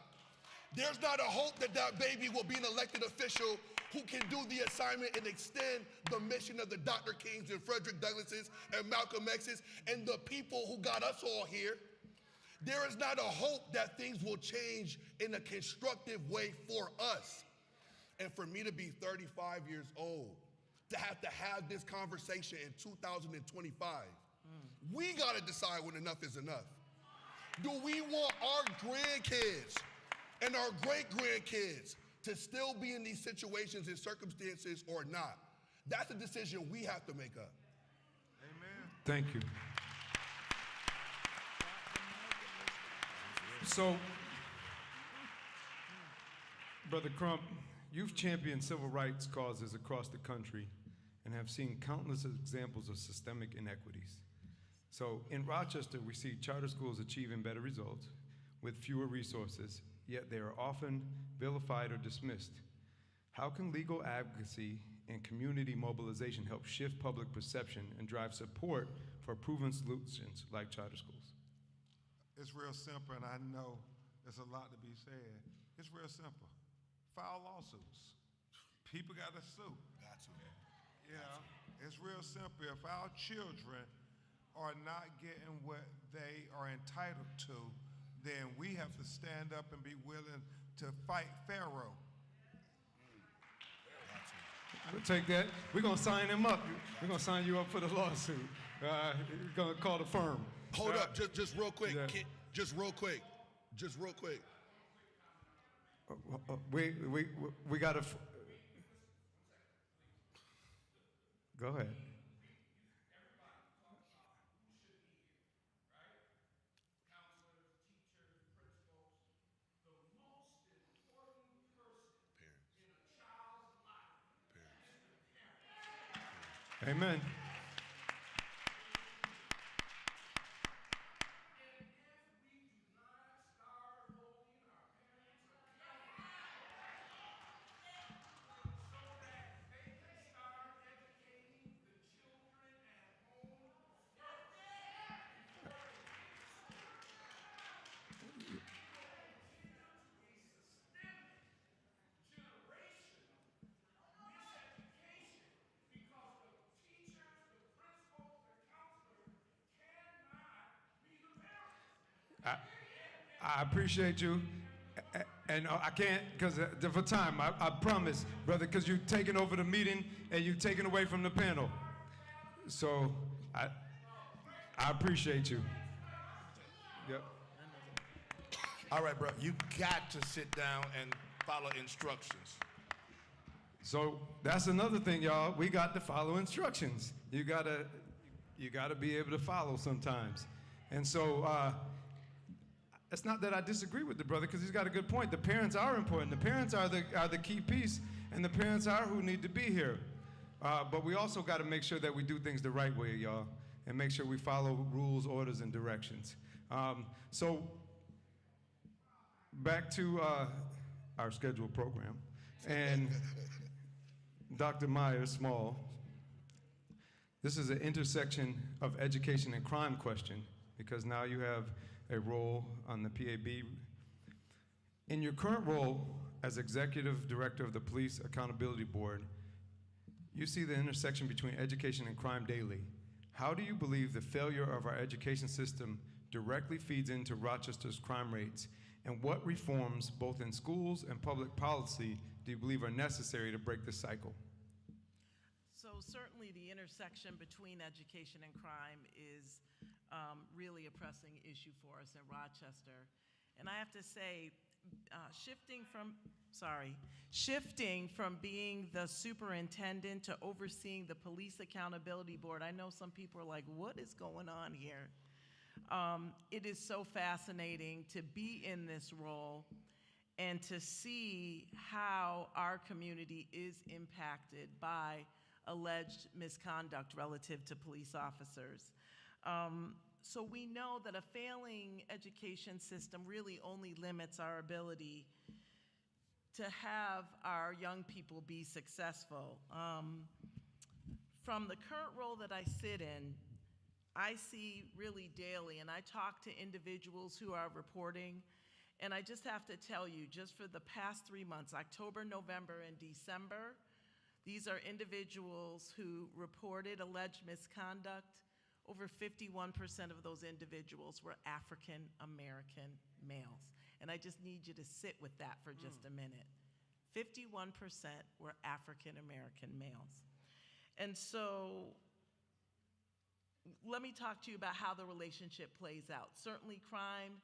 There's not a hope that that baby will be an elected official who can do the assignment and extend the mission of the Dr. Kings and Frederick Douglasses and Malcolm X's and the people who got us all here. There is not a hope that things will change in a constructive way for us. And for me to be 35 years old, to have this conversation in 2025, we gotta decide when enough is enough. Do we want our grandkids and our great-grandkids to still be in these situations and circumstances or not? That's a decision we have to make up. Amen. Thank you. So, Brother Crump, you've championed civil rights causes across the country and have seen countless examples of systemic inequities. So in Rochester, we see charter schools achieving better results with fewer resources, yet they are often vilified or dismissed. How can legal advocacy and community mobilization help shift public perception and drive support for proven solutions like charter schools? It's real simple, and I know there's a lot to be said. It's real simple. File lawsuits. People got to sue. Got to. It's real simple. If our children are not getting what they are entitled to, then we have to stand up and be willing to fight Pharaoh. We'll take that. We're going to sign him up. We're going to sign you up for the lawsuit. We're going to call the firm. Hold up, just real quick. Yeah. Just real quick. We got to. Go ahead. Amen. I appreciate you, and I can't, because for time, I promise, brother, because you've taken over the meeting and you've taken away from the panel. So I appreciate you. Yep. All right, bro, you got to sit down and follow instructions. So that's another thing, y'all. We got to follow instructions. You gotta be able to follow sometimes. And so it's not that I disagree with the brother, because he's got a good point. The parents are important. The parents are the key piece, and the parents are who need to be here. But we also got to make sure that we do things the right way, y'all, and make sure we follow rules, orders, and directions. So back to our scheduled program. And Dr. Myers Small, this is an intersection of education and crime question, because now you have a role on the PAB. In your current role as Executive Director of the Police Accountability Board, you see the intersection between education and crime daily. How do you believe the failure of our education system directly feeds into Rochester's crime rates? And what reforms, both in schools and public policy, do you believe are necessary to break this cycle? So certainly the intersection between education and crime is really a pressing issue for us in Rochester. And I have to say, shifting from being the superintendent to overseeing the Police Accountability Board, I know some people are like, what is going on here? It is so fascinating to be in this role and to see how our community is impacted by alleged misconduct relative to police officers. So we know that a failing education system really only limits our ability to have our young people be successful. From the current role that I sit in, I see really daily, and I talk to individuals who are reporting, and I just have to tell you, just for the past 3 months, October, November, and December, these are individuals who reported alleged misconduct. Over 51% of those individuals were African American males. And I just need you to sit with that for just a minute. 51% were African American males. And so let me talk to you about how the relationship plays out. Certainly crime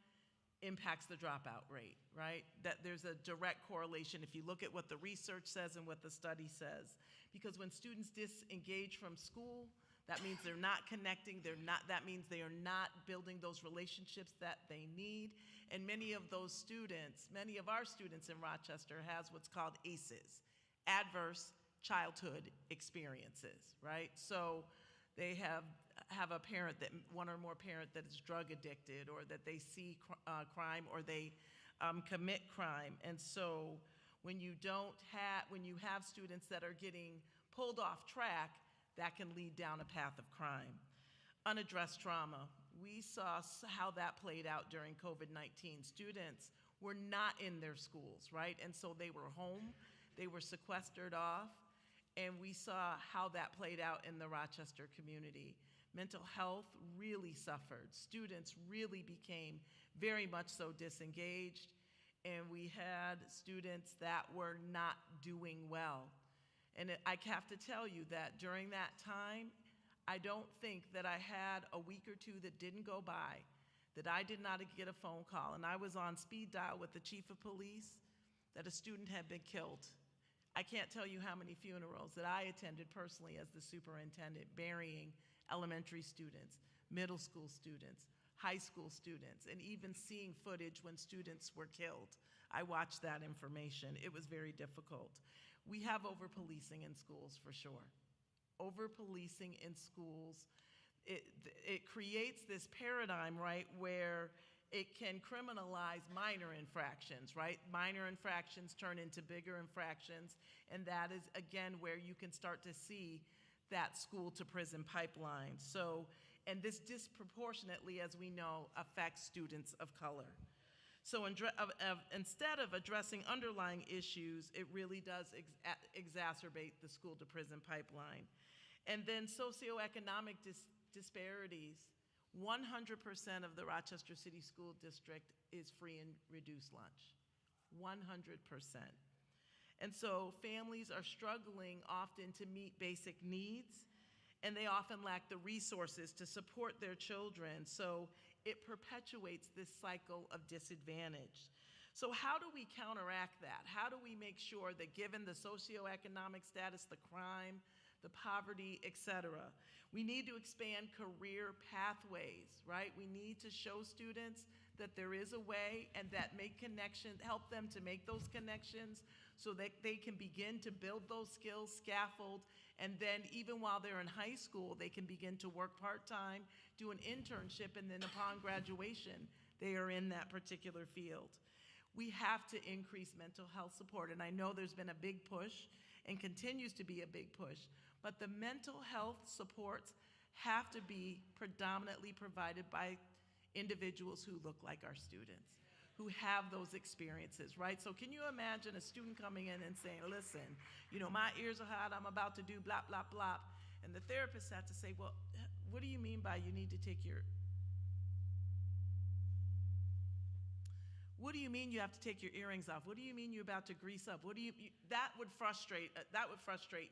impacts the dropout rate, right? That there's a direct correlation if you look at what the research says and what the study says. Because when students disengage from school, that means they're not connecting, that means they are not building those relationships that they need. And many of our students in Rochester has what's called ACEs, adverse childhood experiences, right? So they have a parent one or more parent that is drug addicted, or that they see crime, or they commit crime. And so when you have students that are getting pulled off track, that can lead down a path of crime. Unaddressed trauma. We saw how that played out during COVID-19. Students were not in their schools, right? And so they were home, they were sequestered off, and we saw how that played out in the Rochester community. Mental health really suffered. Students really became very much so disengaged, and we had students that were not doing well. And I have to tell you that during that time, I don't think that I had a week or two that didn't go by that I did not get a phone call, and I was on speed dial with the chief of police, that a student had been killed. I can't tell you how many funerals that I attended personally as the superintendent, burying elementary students, middle school students, high school students, and even seeing footage when students were killed. I watched that information. It was very difficult. We have over-policing in schools, for sure. Over-policing in schools, it creates this paradigm, right, where it can criminalize minor infractions, right? Minor infractions turn into bigger infractions, and that is, again, where you can start to see that school-to-prison pipeline. So, and this disproportionately, as we know, affects students of color. So instead of addressing underlying issues, it really does exacerbate the school-to-prison pipeline. And then socioeconomic disparities. 100% of the Rochester City School District is free and reduced lunch. 100%. And so families are struggling often to meet basic needs, and they often lack the resources to support their children. So it perpetuates this cycle of disadvantage. So how do we counteract that? How do we make sure that, given the socioeconomic status, the crime, the poverty, et cetera, we need to expand career pathways, right? We need to show students that there is a way, and that help them to make those connections so that they can begin to build those skills, scaffold, and then even while they're in high school, they can begin to work part-time, do an internship, and then upon graduation, they are in that particular field. We have to increase mental health support, and I know there's been a big push and continues to be a big push, but the mental health supports have to be predominantly provided by individuals who look like our students, who have those experiences, right? So can you imagine a student coming in and saying, listen, you know, my ears are hot, I'm about to do blah, blah, blah, and the therapist had to say, well, what do you mean by you need to take your What do you mean you have to take your earrings off? What do you mean you're about to grease up? That would frustrate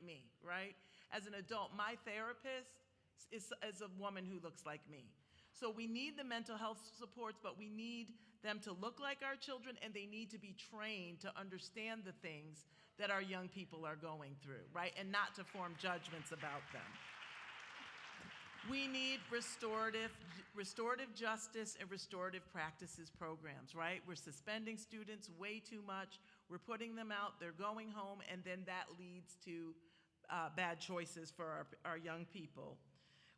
me, right? As an adult, my therapist is a woman who looks like me. So we need the mental health supports, but we need them to look like our children, and they need to be trained to understand the things that our young people are going through, right? And not to form judgments about them. We need restorative justice and restorative practices programs, right? We're suspending students way too much. We're putting them out, they're going home, and then that leads to bad choices for our young people.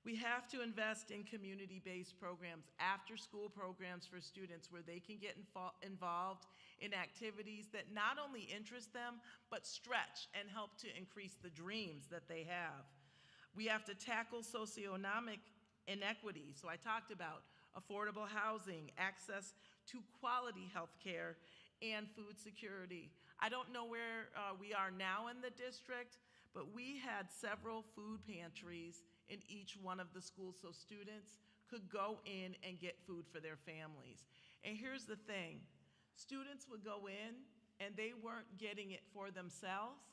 We have to invest in community-based programs, after-school programs for students where they can get involved in activities that not only interest them, but stretch and help to increase the dreams that they have. We have to tackle socioeconomic inequities. So I talked about affordable housing, access to quality health care, and food security. I don't know where we are now in the district, but we had several food pantries in each one of the schools so students could go in and get food for their families. And here's the thing, students would go in and they weren't getting it for themselves.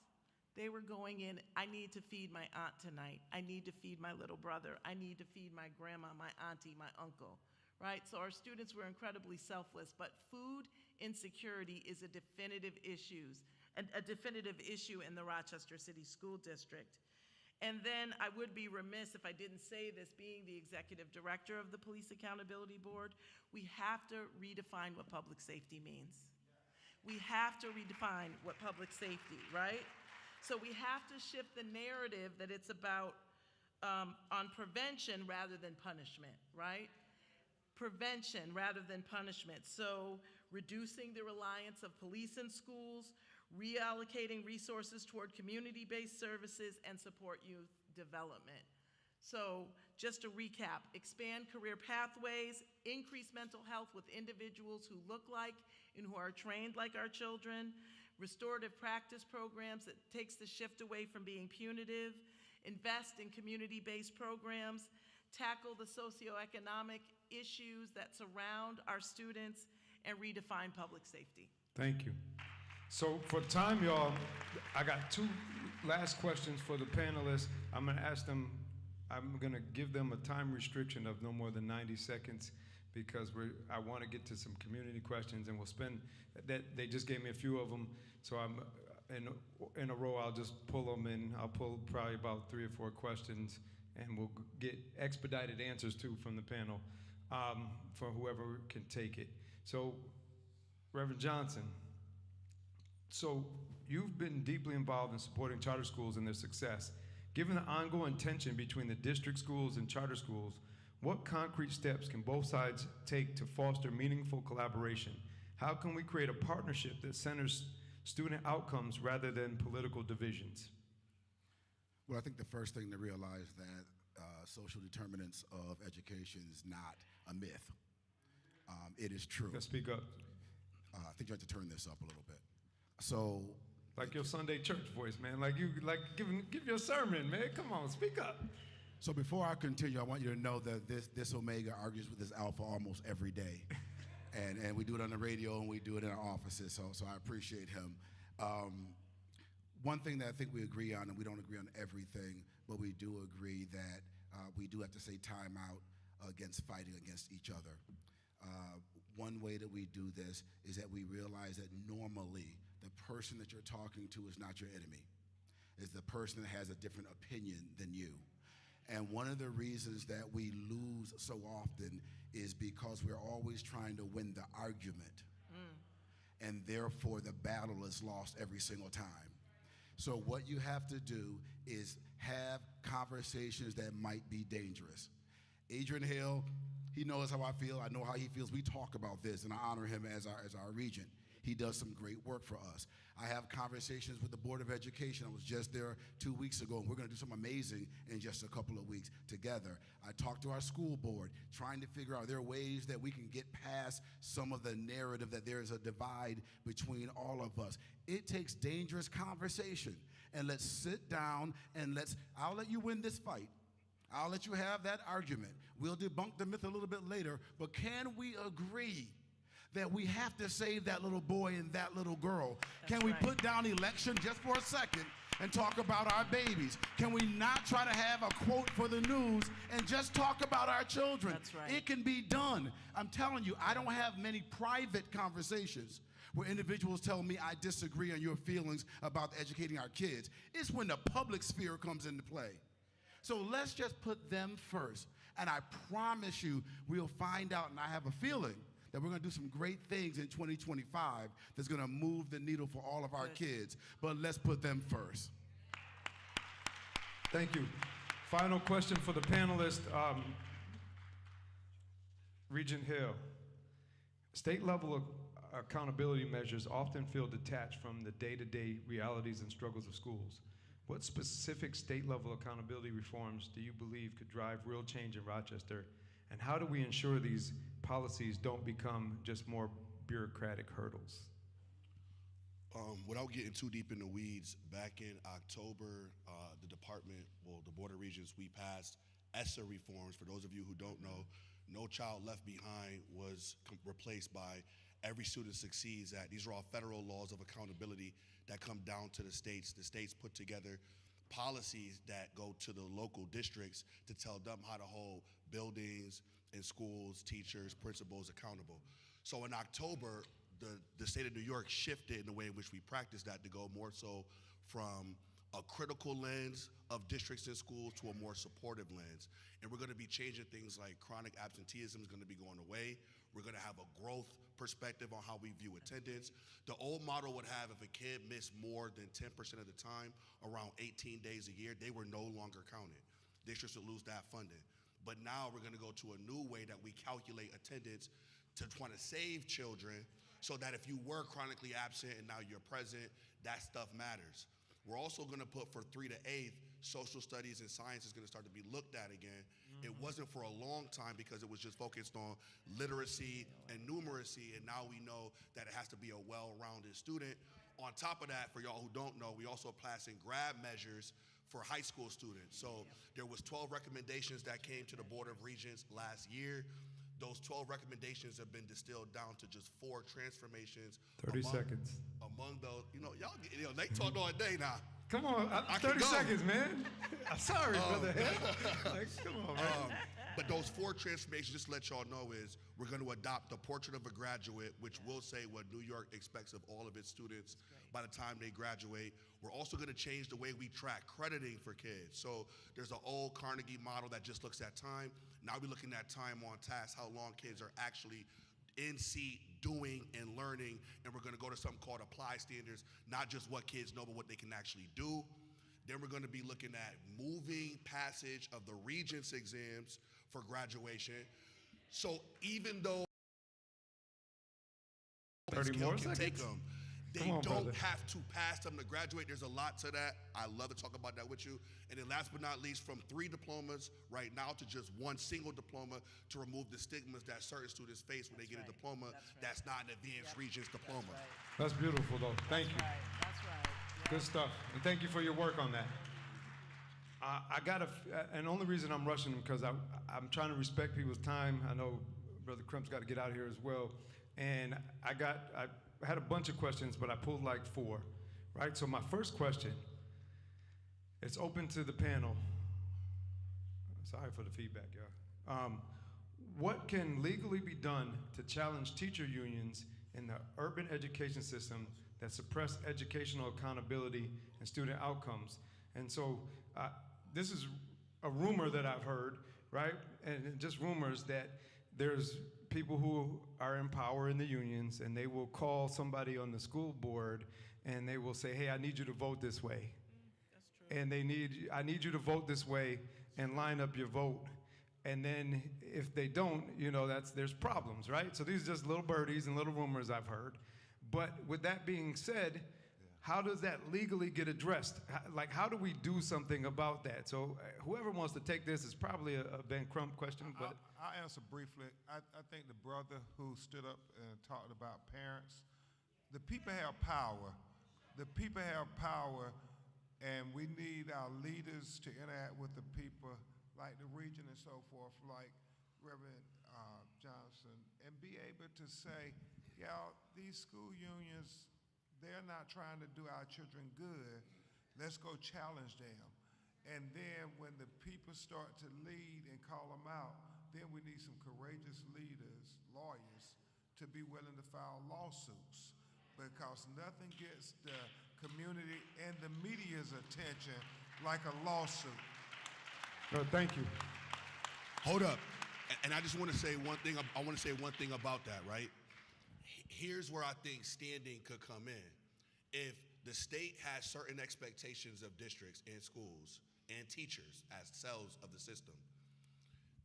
They were going in, I need to feed my aunt tonight. I need to feed my little brother. I need to feed my grandma, my auntie, my uncle, right? So our students were incredibly selfless, but food insecurity is a definitive issue in the Rochester City School District. And then I would be remiss if I didn't say this, being the executive director of the Police Accountability Board, we have to redefine what public safety means. We have to redefine what public safety, right? So we have to shift the narrative that it's about on prevention rather than punishment, right? Prevention rather than punishment. So reducing the reliance of police in schools, reallocating resources toward community-based services, and support youth development. So just to recap, expand career pathways, increase mental health with individuals who look like and who are trained like our children, restorative practice programs that takes the shift away from being punitive, invest in community-based programs, tackle the socioeconomic issues that surround our students, and redefine public safety. Thank you. So for time, y'all, I got two last questions for the panelists. I'm gonna give them a time restriction of no more than 90 seconds because I wanna get to some community questions, and we'll spend, they just gave me a few of them, so I'm in a row, I'll just pull them in. I'll pull probably about 3 or 4 questions, and we'll get expedited answers too from the panel for whoever can take it. So, Reverend Johnson, so you've been deeply involved in supporting charter schools and their success. Given the ongoing tension between the district schools and charter schools, what concrete steps can both sides take to foster meaningful collaboration? How can we create a partnership that centers student outcomes rather than political divisions? Well, I think the first thing to realize that social determinants of education is not a myth. It is true. Let's speak up. I think you have to turn this up a little bit. So, like your Sunday church voice, man. Like give your sermon, man. Come on, speak up. So before I continue, I want you to know that this Omega argues with this Alpha almost every day. And we do it on the radio and we do it in our offices, so I appreciate him. One thing that I think we agree on, and we don't agree on everything, but we do agree that we do have to say time out against fighting against each other. One way that we do this is that we realize that normally the person that you're talking to is not your enemy. It's the person that has a different opinion than you. And one of the reasons that we lose so often is because we're always trying to win the argument. And therefore the battle is lost every single time. So what you have to do is have conversations that might be dangerous. Adrian Hill, he knows how I feel. I know how he feels. We talk about this, and I honor him as our regent. He does some great work for us. I have conversations with the Board of Education. I was just there 2 weeks ago, and we're gonna do something amazing in just a couple of weeks together. I talked to our school board, trying to figure out there are ways that we can get past some of the narrative that there is a divide between all of us. It takes dangerous conversation, and let's sit down and I'll let you win this fight. I'll let you have that argument. We'll debunk the myth a little bit later, but can we agree that we have to save that little boy and that little girl. Can we right. put down election just for a second and talk about our babies? Can we not try to have a quote for the news and just talk about our children? That's right. It can be done. I'm telling you, I don't have many private conversations where individuals tell me I disagree on your feelings about educating our kids. It's when the public sphere comes into play. So let's just put them first. And I promise you, we'll find out, and I have a feeling that we're gonna do some great things in 2025 that's gonna move the needle for all of our kids. But let's put them first. Thank you. Final question for the panelists. Regent Hill. State level accountability measures often feel detached from the day-to-day realities and struggles of schools. What specific state-level accountability reforms do you believe could drive real change in Rochester? And how do we ensure these policies don't become just more bureaucratic hurdles? Without getting too deep in the weeds, back in October, the department, the Board of Regents, we passed ESSA reforms. For those of you who don't know, No Child Left Behind was replaced by Every Student Succeeds Act. These are all federal laws of accountability that come down to the states. The states put together policies that go to the local districts to tell them how to hold buildings and schools, teachers, principals accountable. So in October, the state of New York shifted in the way in which we practice that to go more so from a critical lens of districts and schools to a more supportive lens. And we're gonna be changing things like chronic absenteeism is gonna be going away. We're gonna have a growth perspective on how we view attendance. The old model would have if a kid missed more than 10% of the time, around 18 days a year, they were no longer counted. Districts would lose that funding. But now we're gonna go to a new way that we calculate attendance to try to save children so that if you were chronically absent and now you're present, that stuff matters. We're also gonna put for 3 to 8th, social studies and science is gonna start to be looked at again. It wasn't for a long time because it was just focused on literacy and numeracy, and now we know that it has to be a well-rounded student. On top of that, for y'all who don't know, we also passing grad measures for high school students. So there was 12 recommendations that came to the Board of Regents last year. Those 12 recommendations have been distilled down to just 4 transformations. 30 seconds. Among those, they talk all day now. Come on, 30 seconds, man. I'm sorry, brother. Like, come on, man. But those 4 transformations, just to let y'all know, is we're going to adopt the portrait of a graduate, which will say what New York expects of all of its students by the time they graduate. We're also going to change the way we track crediting for kids. So there's an old Carnegie model that just looks at time. Now we're looking at time on task, how long kids are actually in seat doing and learning, and we're gonna go to something called applied standards, not just what kids know, but what they can actually do. Then we're gonna be looking at moving passage of the Regents exams for graduation. So even though 30 more can take seconds? them, they don't have to pass them to graduate. There's a lot to that. I love to talk about that with you. And then last but not least, from 3 diplomas right now to just 1 single diploma to remove the stigmas that certain students face when they get a diploma that's not an advanced Regents diploma. That's beautiful, though. Thank you. That's right. Yeah. Good stuff. And thank you for your work on that. And the only reason I'm rushing because I'm trying to respect people's time. I know Brother Crump's got to get out of here as well. And I had a bunch of questions, but I pulled like 4, right? So my first question, it's open to the panel. Sorry for the feedback, y'all. What can legally be done to challenge teacher unions in the urban education system that suppress educational accountability and student outcomes? And so this is a rumor that I've heard, right? And just rumors that there's people who are in power in the unions and they will call somebody on the school board and they will say, hey, I need you to vote this way. That's true. And I need you to vote this way and line up your vote. And then if they don't, there's problems, right? So these are just little birdies and little rumors I've heard. But with that being said, how does that legally get addressed? How do we do something about that? So whoever wants to take this is probably a Ben Crump question, but. I'll answer briefly. I think the brother who stood up and talked about parents, the people have power. The people have power, and we need our leaders to interact with the people, like the region and so forth, like Reverend Johnson, and be able to say, y'all, these school unions, they're not trying to do our children good. Let's go challenge them. And then when the people start to lead and call them out, then we need some courageous leaders, lawyers, to be willing to file lawsuits, because nothing gets the community and the media's attention like a lawsuit. No, thank you. Hold up. And I just want to say one thing. I want to say one thing about that, right? Here's where I think standing could come in. If the state has certain expectations of districts and schools and teachers as cells of the system,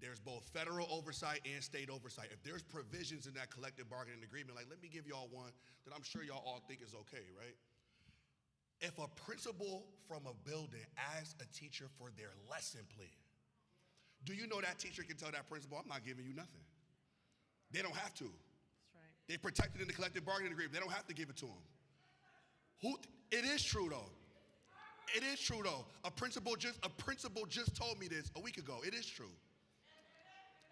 there's both federal oversight and state oversight. If there's provisions in that collective bargaining agreement, like let me give y'all one that I'm sure y'all all think is okay, right? If a principal from a building asks a teacher for their lesson plan, do you know that teacher can tell that principal, I'm not giving you nothing? They don't have to. That's right. They're protected in the collective bargaining agreement. They don't have to give it to them. It is true though. It is true though. A principal just told me this a week ago. It is true.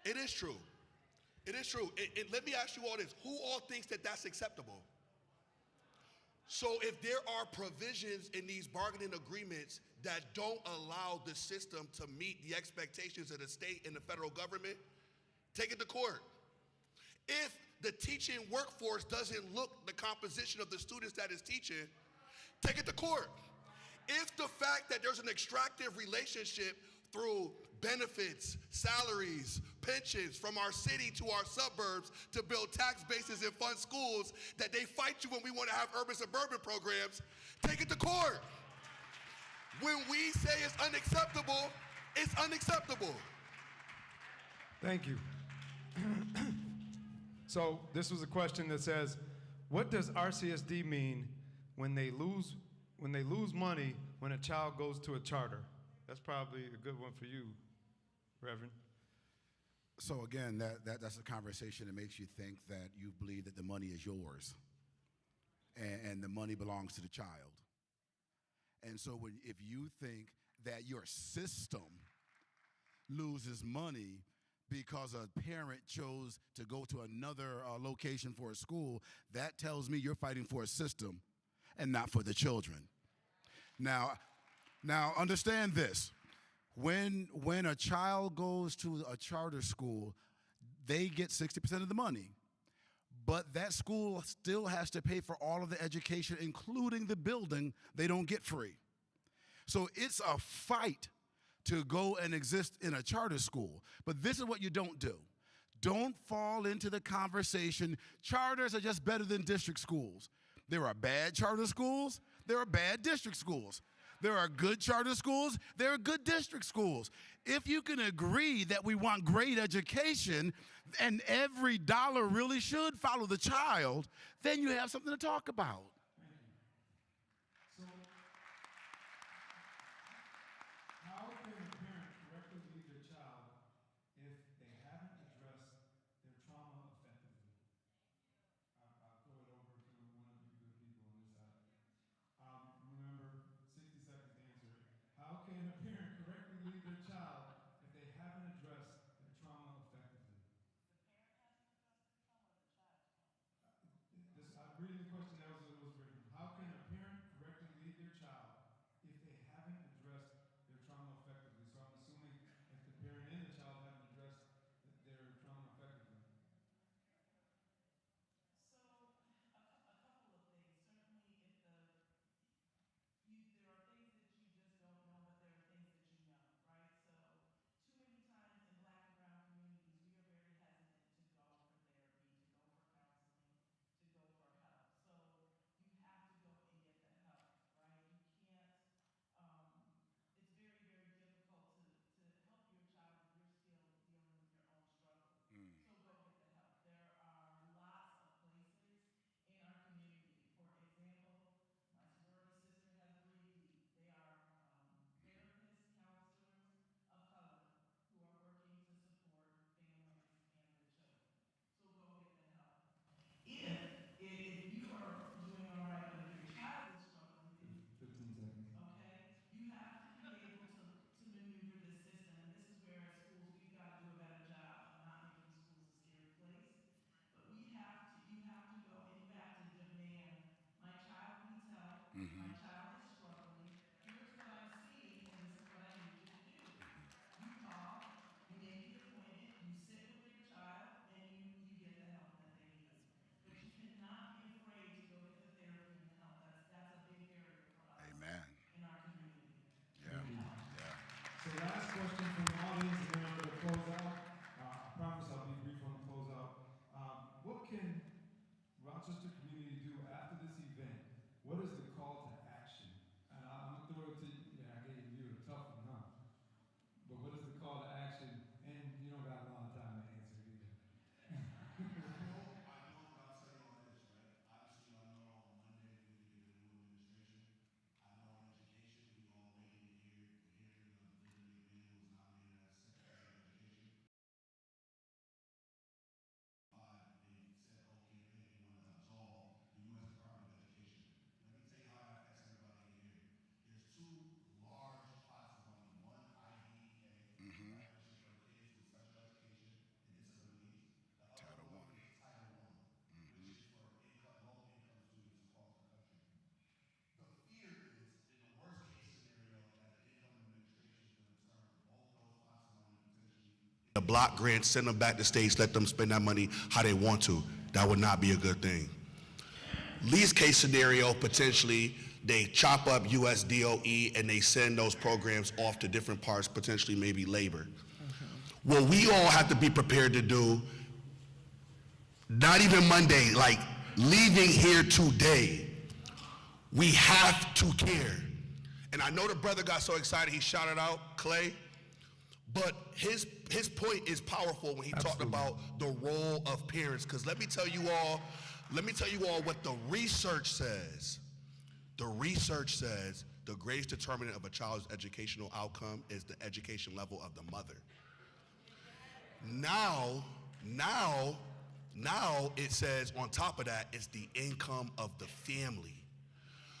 It is true. It is true. Let me ask you all this. Who all thinks that that's acceptable? So if there are provisions in these bargaining agreements that don't allow the system to meet the expectations of the state and the federal government, take it to court. If the teaching workforce doesn't look the composition of the students that is teaching, take it to court. If the fact that there's an extractive relationship through benefits, salaries, pensions from our city to our suburbs to build tax bases and fund schools, that they fight you when we want to have urban suburban programs, take it to court. When we say it's unacceptable, it's unacceptable. Thank you. So this was a question that says, what does RCSD mean when they lose money when a child goes to a charter? That's probably a good one for you, Reverend. So again, that's a conversation that makes you think that you believe that the money is yours and the money belongs to the child. And so if you think that your system loses money because a parent chose to go to another location for a school, that tells me you're fighting for a system and not for the children. Now understand this. When a child goes to a charter school, they get 60% of the money. But that school still has to pay for all of the education, including the building. They don't get free. So it's a fight to go and exist in a charter school. But this is what you don't do. Don't fall into the conversation, charters are just better than district schools. There are bad charter schools, there are bad district schools. There are good charter schools, there are good district schools. If you can agree that we want great education and every dollar really should follow the child, then you have something to talk about. So, how can a parent correctly lead their child if they haven't addressed their trauma effectively? I'll throw it over to one of you good people on this side. Remember, 60 seconds to answer it. How can a parent correctly lead their child if they haven't addressed their trauma effectively? The parent hasn't addressed the trauma or the child's trauma? I'm reading the question that was written. How can a parent correctly lead their child if they haven't addressed their trauma effectively? So I'm assuming if the parent and the child haven't addressed their trauma effectively. So, a couple of things. Certainly, if there are things that you just don't know, but there are things that you know, right? So, too many times in Black and brown communities, we are very hesitant to go for therapy, to go for counseling, to go for help. So, block grants, send them back to states, let them spend that money how they want to. That would not be a good thing. Least case scenario, potentially, they chop up USDOE and they send those programs off to different parts, potentially maybe labor. What we all have to be prepared to do, not even Monday, like leaving here today, we have to care. And I know the brother got so excited he shouted out Clay, but his point is powerful when he talked about the role of parents. Because let me tell you all what the research says. The research says the greatest determinant of a child's educational outcome is the education level of the mother. Now it says on top of that, it's the income of the family.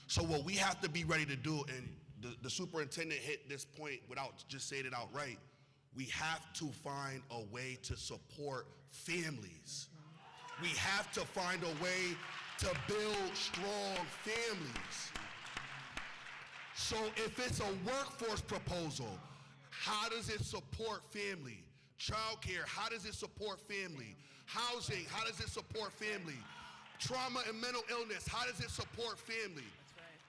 So what we have to be ready to do, and the superintendent hit this point without just saying it outright, we have to find a way to support families. We have to find a way to build strong families. So if it's a workforce proposal, how does it support family? Childcare, how does it support family? Housing, how does it support family? Trauma and mental illness, how does it support family?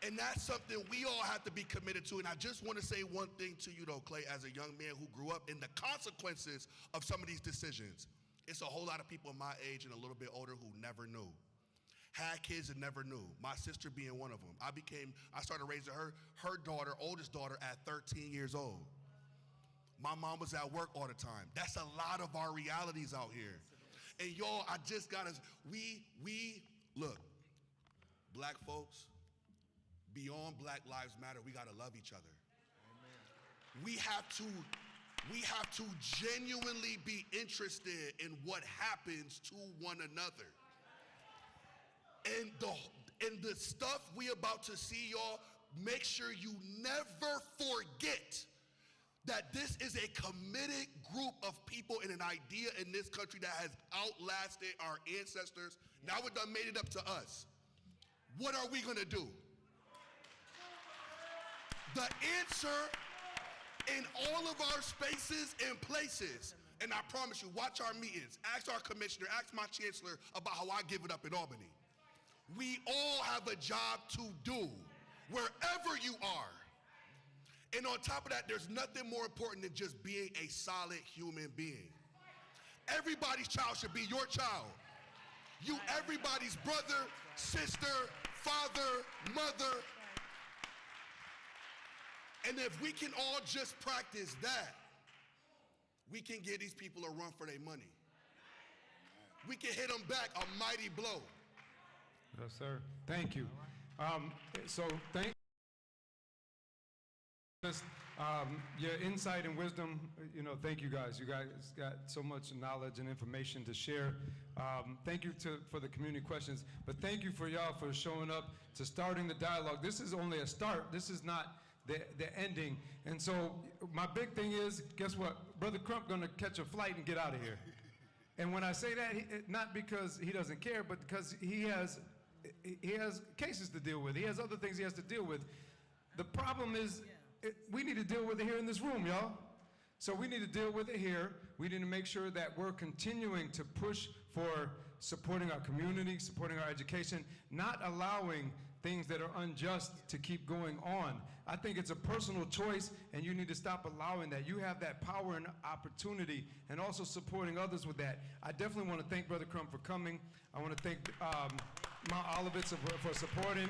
And that's something we all have to be committed to. And I just want to say one thing to you though, Clay, as a young man who grew up in the consequences of some of these decisions. It's a whole lot of people my age and a little bit older who never knew. Had kids and never knew. My sister being one of them. I started raising her daughter, oldest daughter, at 13 years old. My mom was at work all the time. That's a lot of our realities out here. And y'all, I just gotta, look, black folks, beyond Black Lives Matter, we gotta love each other. Amen. We have to genuinely be interested in what happens to one another. And the stuff we about to see, y'all, make sure you never forget that this is a committed group of people and an idea in this country that has outlasted our ancestors. Now it done made it up to us. What are we gonna do? The answer in all of our spaces and places, and I promise you, watch our meetings, ask our commissioner, ask my chancellor about how I give it up in Albany. We all have a job to do, wherever you are. And on top of that, there's nothing more important than just being a solid human being. Everybody's child should be your child. You everybody's brother, sister, father, mother. And if we can all just practice that, we can give these people a run for their money. We can hit them back a mighty blow. Yes, sir. Thank you. Your insight and wisdom, thank you guys. You guys got so much knowledge and information to share. Thank you for the community questions, but thank you for y'all for showing up, to starting the dialogue. This is only a start. This is not the ending. And so my big thing is, guess what? Brother Crump gonna catch a flight and get out of here. And when I say that, not because he doesn't care, but because he has cases to deal with. He has other things he has to deal with. The problem is, we need to deal with it here in this room, y'all. So we need to deal with it here. We need to make sure that we're continuing to push for supporting our community, supporting our education, not allowing things that are unjust to keep going on. I think it's a personal choice, and you need to stop allowing that. You have that power and opportunity, and also supporting others with that. I definitely want to thank Brother Crump for coming. I want to thank Mount Olivet for supporting.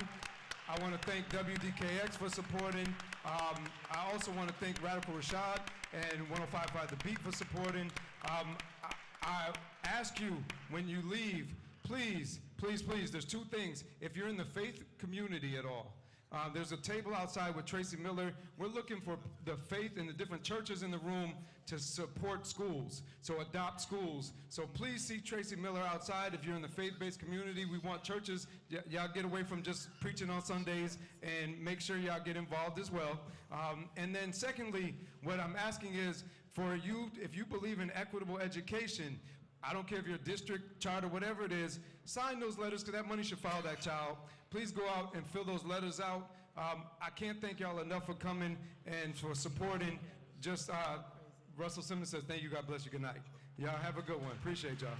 I want to thank WDKX for supporting. I also want to thank Radical Rashad and 105.5 The Beat for supporting. I ask you, when you leave, please, there's two things. If you're in the faith community at all, there's a table outside with Tracy Miller. We're looking for the faith in the different churches in the room to support schools, so adopt schools. So please see Tracy Miller outside if you're in the faith-based community. We want churches, y'all get away from just preaching on Sundays and make sure y'all get involved as well. And then secondly, what I'm asking is for you, if you believe in equitable education, I don't care if you're a district, charter, whatever it is, sign those letters because that money should follow that child. Please go out and fill those letters out. I can't thank y'all enough for coming and for supporting. Just Russell Simmons says, thank you, God bless you, good night. Y'all have a good one. Appreciate y'all.